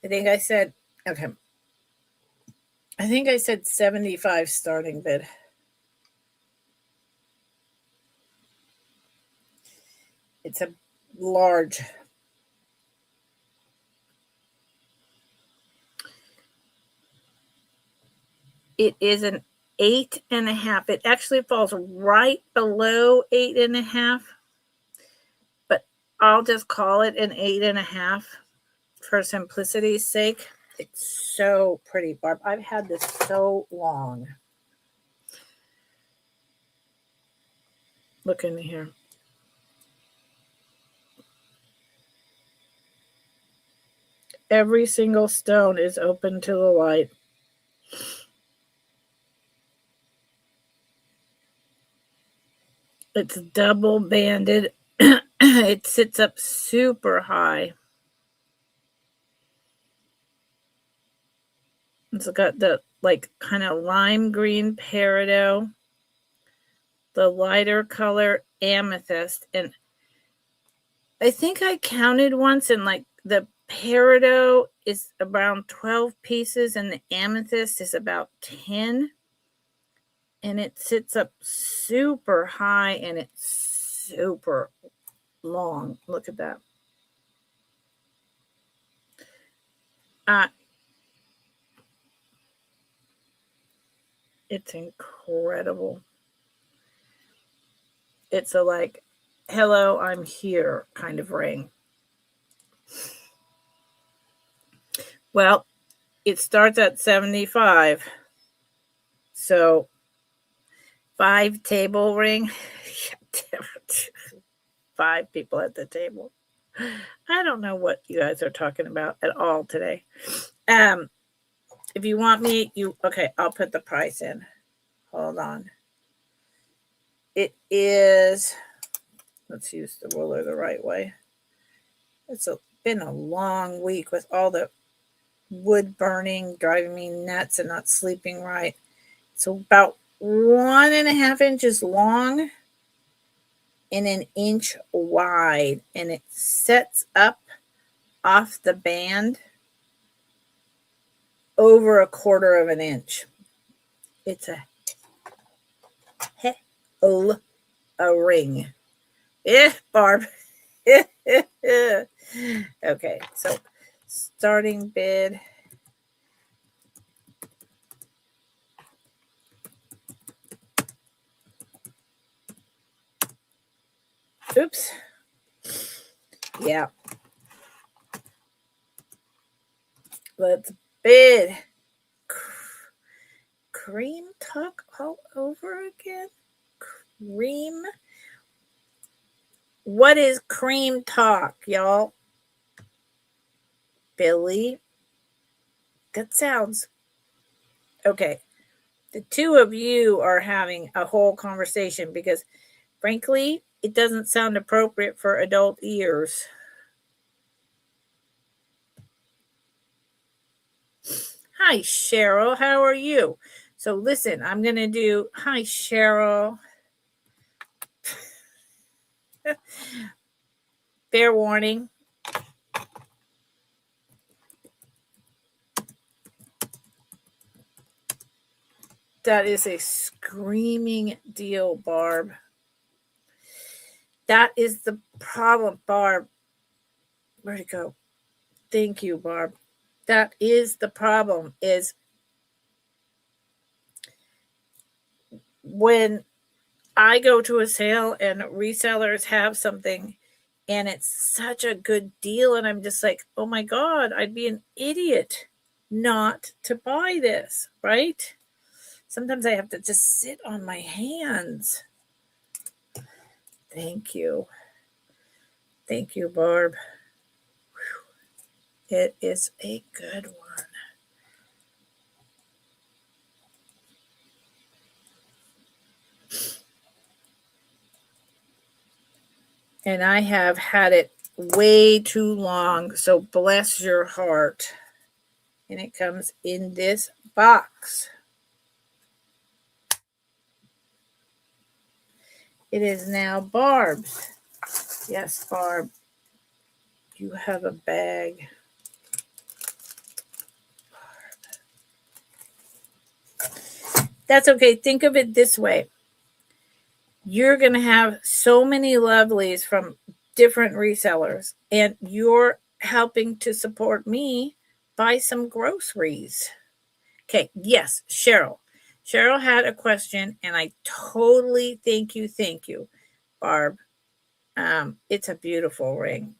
I think I said, okay. I think I said 75 starting bid. It's a large. It is an 8.5. It actually falls right below 8.5, but I'll just call it an 8.5 for simplicity's sake. It's so pretty, Barb. I've had this so long. Look in here. Every single stone is open to the light. It's double banded. It sits up super high. It's got the kind of lime green peridot, the lighter color amethyst, and I think I counted once, and the peridot is around 12 pieces and the amethyst is about 10, and it sits up super high and it's super long. Look at that. It's incredible. It's a hello, I'm here kind of ring. Well, it starts at 75. So 5 table ring. 5 people at the table. I don't know what you guys are talking about at all today. If you want me, okay, I'll put the price in. Hold on. It is, let's use the ruler the right way. It's been a long week with all the wood burning, driving me nuts and not sleeping right. It's about 1.5 inches long and 1 inch wide, and it sets up off the band over 1/4 inch. It's a ring. Barb. Okay, so starting bid. Oops. Yeah. Let's bid. Cream talk all over again? Cream? What is cream talk, y'all? Billy? That sounds... Okay. The two of you are having a whole conversation because, frankly, it doesn't sound appropriate for adult ears. Hi, Cheryl. How are you? So listen, I'm going to do... Hi, Cheryl. Fair warning. That is a screaming deal, Barb. That is the problem, Barb. Where'd it go? Thank you, Barb. That is the problem, is when I go to a sale and resellers have something And it's such a good deal. And I'm just like, oh my God, I'd be an idiot not to buy this, right? Sometimes I have to just sit on my hands. Thank you. Thank you, Barb. Whew. It is a good one. And I have had it way too long, so bless your heart. And it comes in this box. It is now Barb's. Yes, Barb, you have a bag. That's okay. Think of it this way. You're going to have so many lovelies from different resellers, and you're helping to support me buy some groceries. Okay, yes, Cheryl. Cheryl had a question, and I totally thank you, Barb. It's a beautiful ring.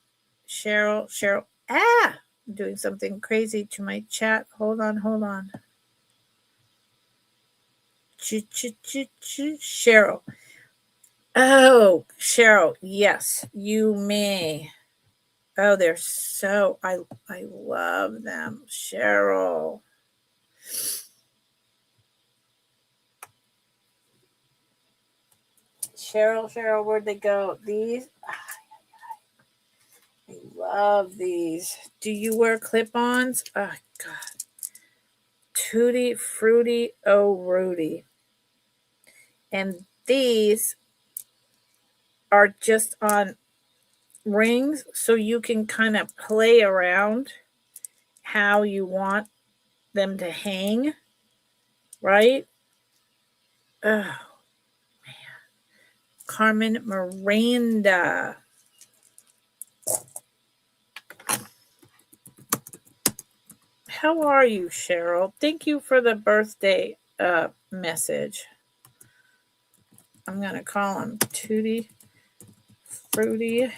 Cheryl, I'm doing something crazy to my chat. Hold on. Cheryl. Oh, Cheryl, yes, you may. Oh, they're so, I love them. Cheryl, where'd they go? These, I love these. Do you wear clip-ons? Oh, God. Tutti Frutti, oh, Rudy. And these are just on rings, so you can kind of play around how you want them to hang, right? Oh, man. Carmen Miranda. How are you, Cheryl? Thank you for the birthday message. I'm going to call him Tutti Frutti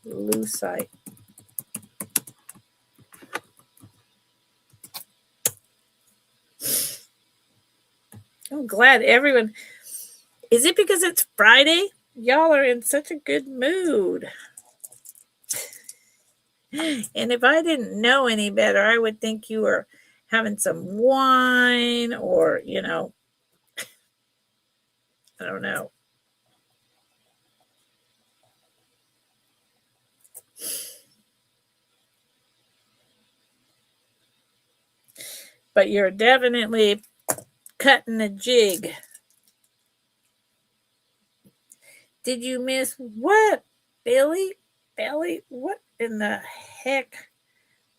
Lucite. I'm glad everyone... Is it because it's Friday? Y'all are in such a good mood. And if I didn't know any better, I would think you were having some wine or, I don't know. But you're definitely cutting a jig. Did you miss what? Billy, what in the heck?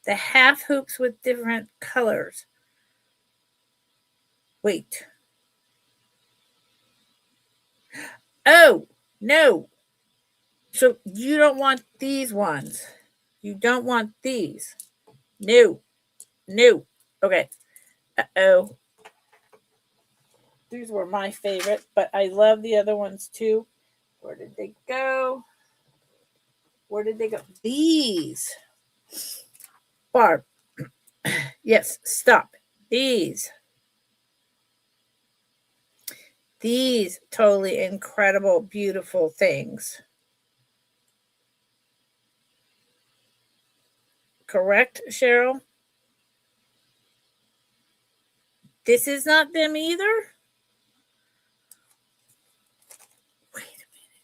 The half hoops with different colors. Wait. Oh, no. So you don't want these ones. You don't want these. No. Okay. Uh-oh. These were my favorite, but I love the other ones too. Where did they go? These. Barb. Yes, stop. These totally incredible, beautiful things. Correct, Cheryl? This is not them either? Wait a minute.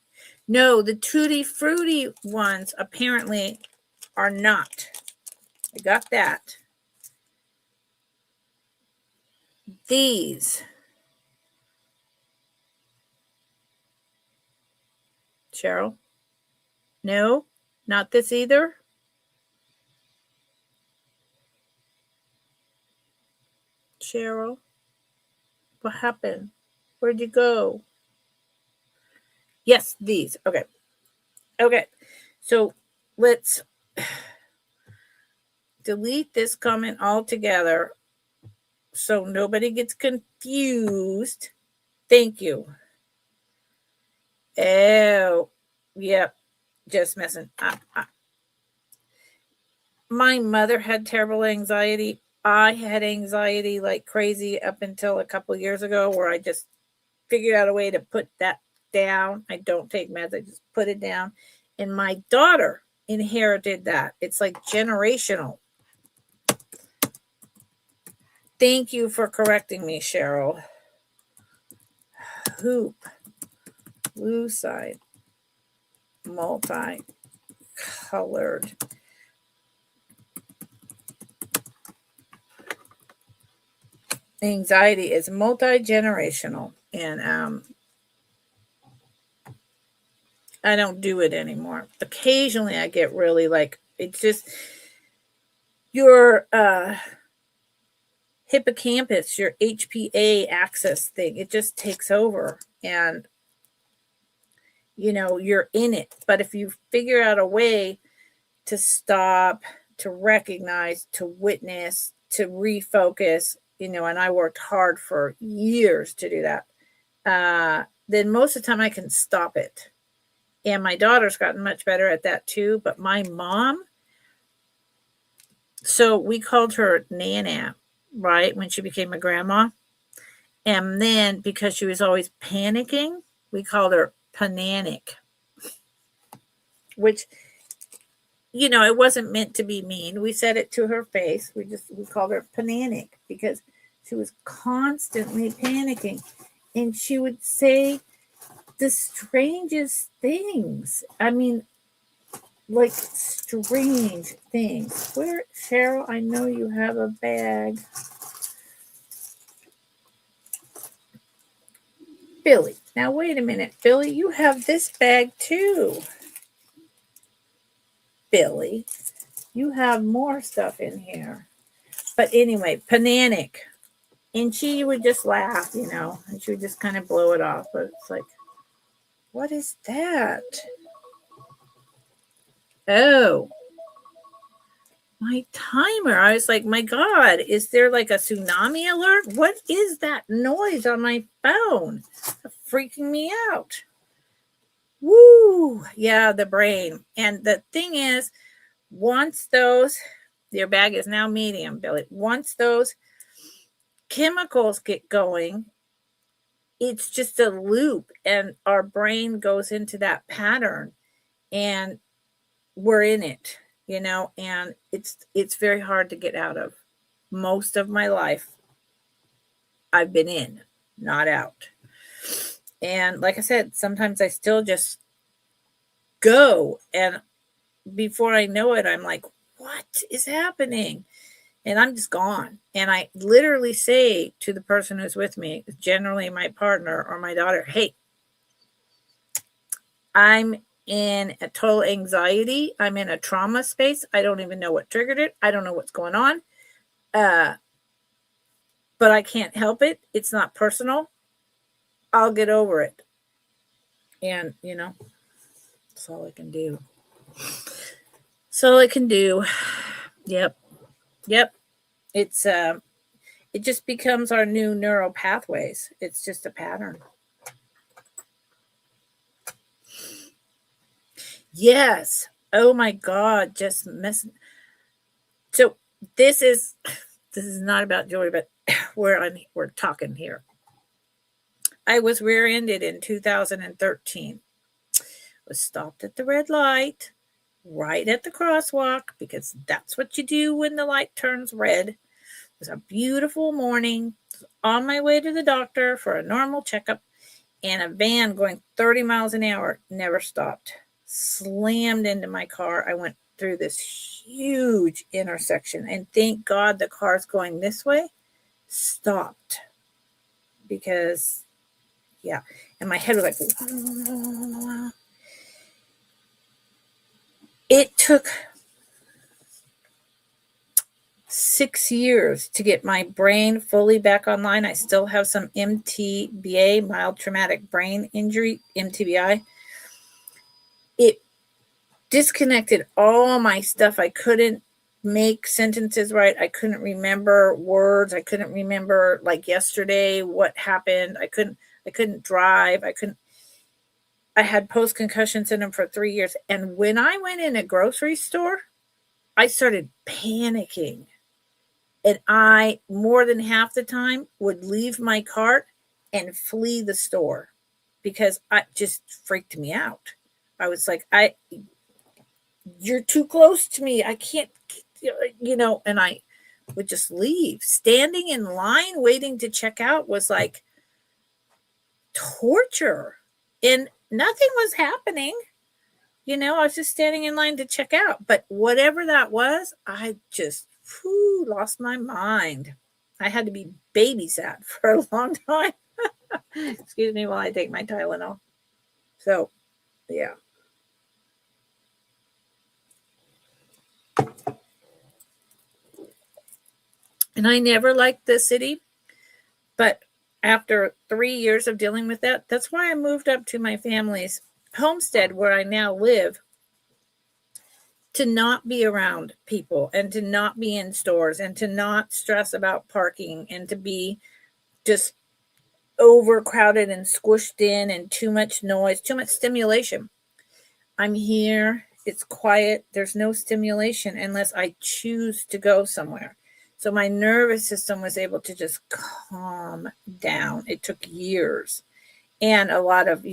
No, the Tutti Frutti ones apparently are not. I got that. These. Cheryl? No, not this either. Cheryl? What happened? Where'd you go? Yes, these. Okay. So let's delete this comment altogether so nobody gets confused. Thank you. Oh, yep. just messing. My mother had terrible anxiety. I had anxiety like crazy up until a couple years ago, where I just figured out a way to put that down. I don't take meds, I just put it down. And my daughter inherited that. It's like generational. Thank you for correcting me, Cheryl. Hoop, lucide, multi-colored. Anxiety is multi-generational, and I don't do it anymore. Occasionally I get really like, it's just your hippocampus, your HPA axis thing, it just takes over, and you're in it. But if you figure out a way to stop, to recognize, to witness, to refocus, and I worked hard for years to do that, then most of the time I can stop it. And my daughter's gotten much better at that too. But my mom, so we called her Nana, right, when she became a grandma. And then because she was always panicking, we called her Pananic, which, it wasn't meant to be mean. We said it to her face. We called her Pananic because she was constantly panicking. And she would say the strangest things. I mean, like strange things. Where, Cheryl, I know you have a bag. Billy, now wait a minute. Billy, you have this bag too. Billy, you have more stuff in here. But anyway, Pananic. And she would just laugh, and she would just kind of blow it off. But it's like, what is that? Oh, my timer. I was like, my God, is there like a tsunami alert? What is that noise on my phone? It's freaking me out. Woo! Yeah, the brain. And the thing is, once your bag is now medium, Billy. Once those chemicals get going, it's just a loop, and our brain goes into that pattern, and we're in it, and it's very hard to get out of. Most of my life I've been in, not out. And like I said, sometimes I still just go, and before I know it, I'm like, what is happening? And I'm just gone. And I literally say to the person who's with me, generally my partner or my daughter, hey, I'm in a total anxiety. I'm in a trauma space. I don't even know what triggered it. I don't know what's going on. But I can't help it. It's not personal. I'll get over it. And, that's all I can do. That's all I can do. Yep. It's it just becomes our new neural pathways. It's just a pattern. Yes. Oh my God. Just messing. So this is not about joy, but we're talking here. I was rear-ended in 2013. Was stopped at the red light, right at the crosswalk, because that's what you do when the light turns red. It was a beautiful morning. On my way to the doctor for a normal checkup, and a van going 30 miles an hour never stopped. Slammed into my car. I went through this huge intersection, and thank God the cars going this way stopped, because and my head was like, it took 6 years to get my brain fully back online. I still have some MTBA, mild traumatic brain injury, MTBI. It disconnected all my stuff. I couldn't make sentences right. I couldn't remember words. I couldn't remember, like yesterday, what happened. I couldn't drive. I had post-concussion syndrome for 3 years, and when I went in a grocery store, I started panicking. And I, more than half the time, would leave my cart and flee the store because I just freaked me out. I was like, you're too close to me. I can't, and I would just leave. Standing in line waiting to check out was like torture, and nothing was happening. I was just standing in line to check out. But whatever that was, I just lost my mind. I had to be babysat for a long time. Excuse me while I take my Tylenol. So, yeah. And I never liked the city, but after 3 years of dealing with that, that's why I moved up to my family's homestead where I now live, to not be around people and to not be in stores and to not stress about parking and to be just overcrowded and squished in and too much noise, too much stimulation. I'm here. It's quiet. There's no stimulation unless I choose to go somewhere. So my nervous system was able to just calm down. It took years and a lot of,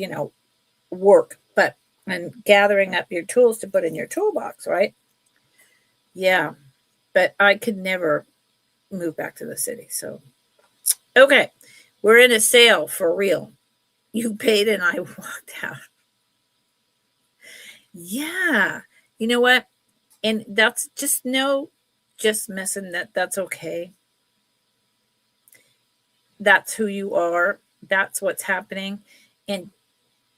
work, and gathering up your tools to put in your toolbox, right? Yeah, but I could never move back to the city. So, okay, we're in a sale for real. You paid and I walked out. Yeah, you know what? And that's just messing that's okay. That's who you are. That's what's happening. And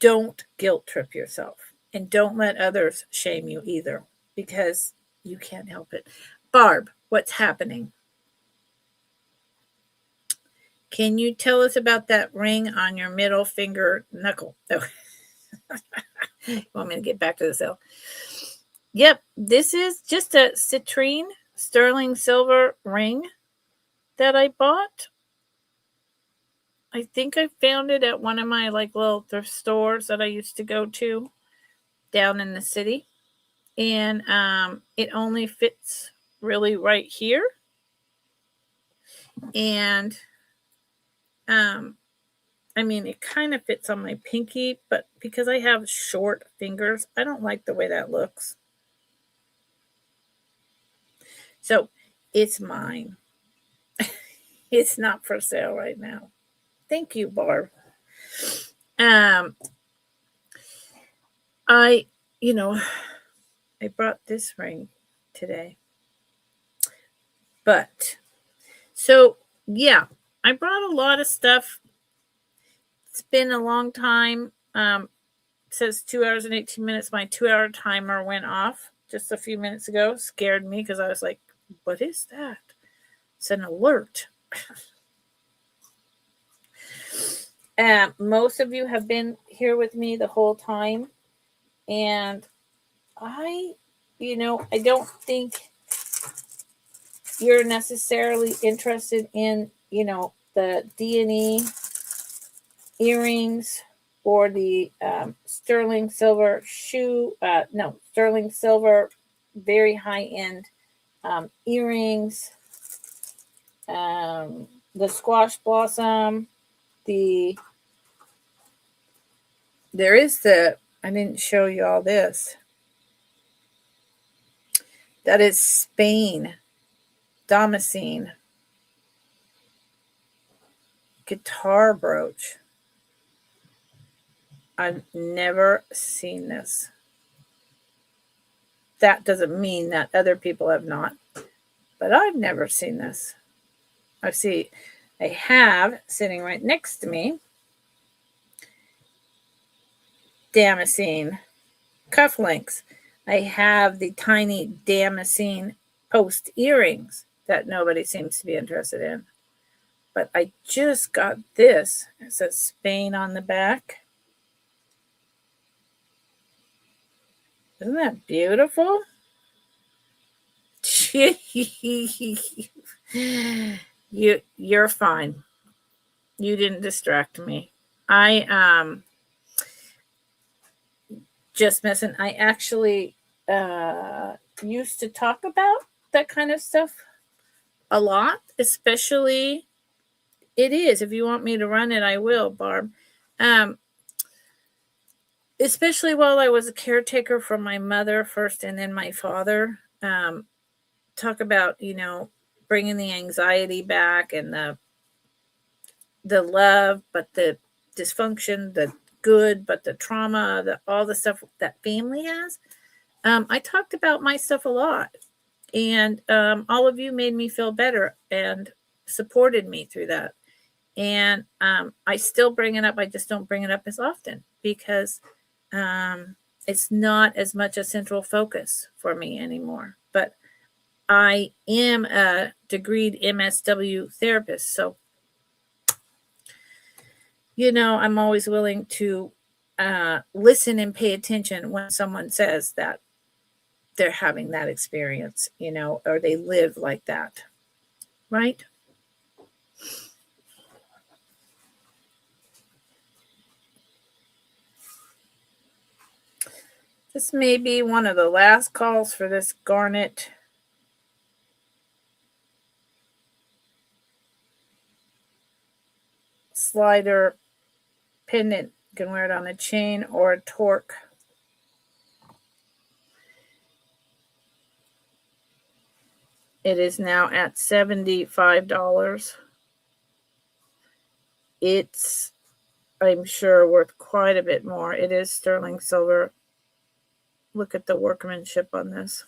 don't guilt trip yourself. And don't let others shame you either, because you can't help it. Barb, what's happening? Can you tell us about that ring on your middle finger knuckle? Oh. You want me to get back to the sale? Yep, this is just a citrine sterling silver ring that I bought. I think I found it at one of my little thrift stores that I used to go to down in the city. And it only fits really right here. And it kind of fits on my pinky, but because I have short fingers, I don't like the way that looks. So it's mine. It's not for sale right now. Thank you, Barb. I brought this ring today. But, so, yeah, I brought a lot of stuff. It's been a long time. It says 2 hours and 18 minutes. My 2-hour timer went off just a few minutes ago. Scared me because I was like, what is that? It's an alert. Most of you have been here with me the whole time. And I don't think you're necessarily interested in, the D&E earrings or the sterling silver sterling silver, very high-end earrings, the squash blossom, I didn't show you all this. That is Spain Damascene guitar brooch. I've never seen this. That doesn't mean that other people have not, but I've never seen this. I have sitting right next to me Damascene cufflinks. I have the tiny Damascene post earrings that nobody seems to be interested in. But I just got this. It says Spain on the back. Isn't that beautiful? You're fine. You didn't distract me. just messing. I actually used to talk about that kind of stuff a lot, especially it is. If you want me to run it, I will, Barb. Especially while I was a caretaker for my mother first and then my father. Talk about, bringing the anxiety back and the love, but the dysfunction, the good, but the trauma, all the stuff that family has. I talked about my stuff a lot, and all of you made me feel better and supported me through that. And I still bring it up. I just don't bring it up as often because it's not as much a central focus for me anymore. But I am a degreed MSW therapist, so I'm always willing to listen and pay attention when someone says that they're having that experience, or they live like that, right? This may be one of the last calls for this garnet slider pendant. You can wear it on a chain or a torque. It is now at $75. It's, I'm sure, worth quite a bit more. It is sterling silver. Look at the workmanship on this.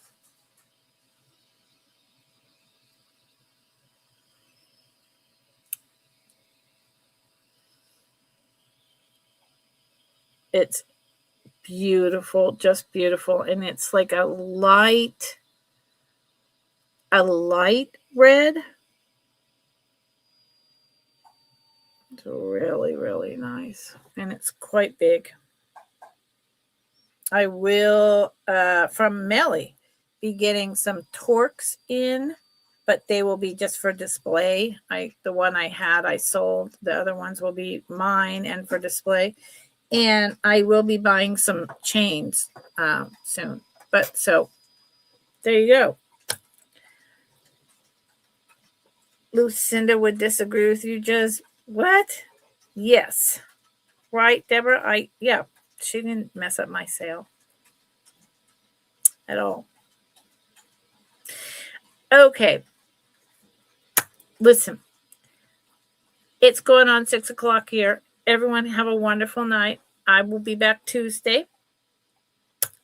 It's beautiful, just beautiful. And it's like a light red. It's really, really nice. And it's quite big. I will, from Melly, be getting some torques in, but they will be just for display. The one I had, I sold. The other ones will be mine and for display. And I will be buying some chains soon. But so there you go. Lucinda would disagree with you, just what? Yes. Right, Deborah? Yeah, she didn't mess up my sale at all. Okay. Listen, it's going on 6 o'clock here. Everyone have a wonderful night. I will be back Tuesday.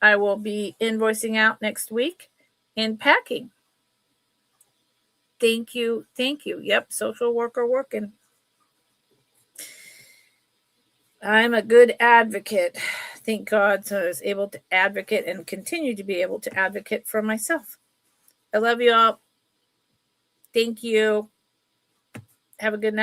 I will be invoicing out next week and packing. Thank you. Thank you. Yep, social worker working. I'm a good advocate. Thank God, so I was able to advocate and continue to be able to advocate for myself. I love you all. Thank you. Have a good night.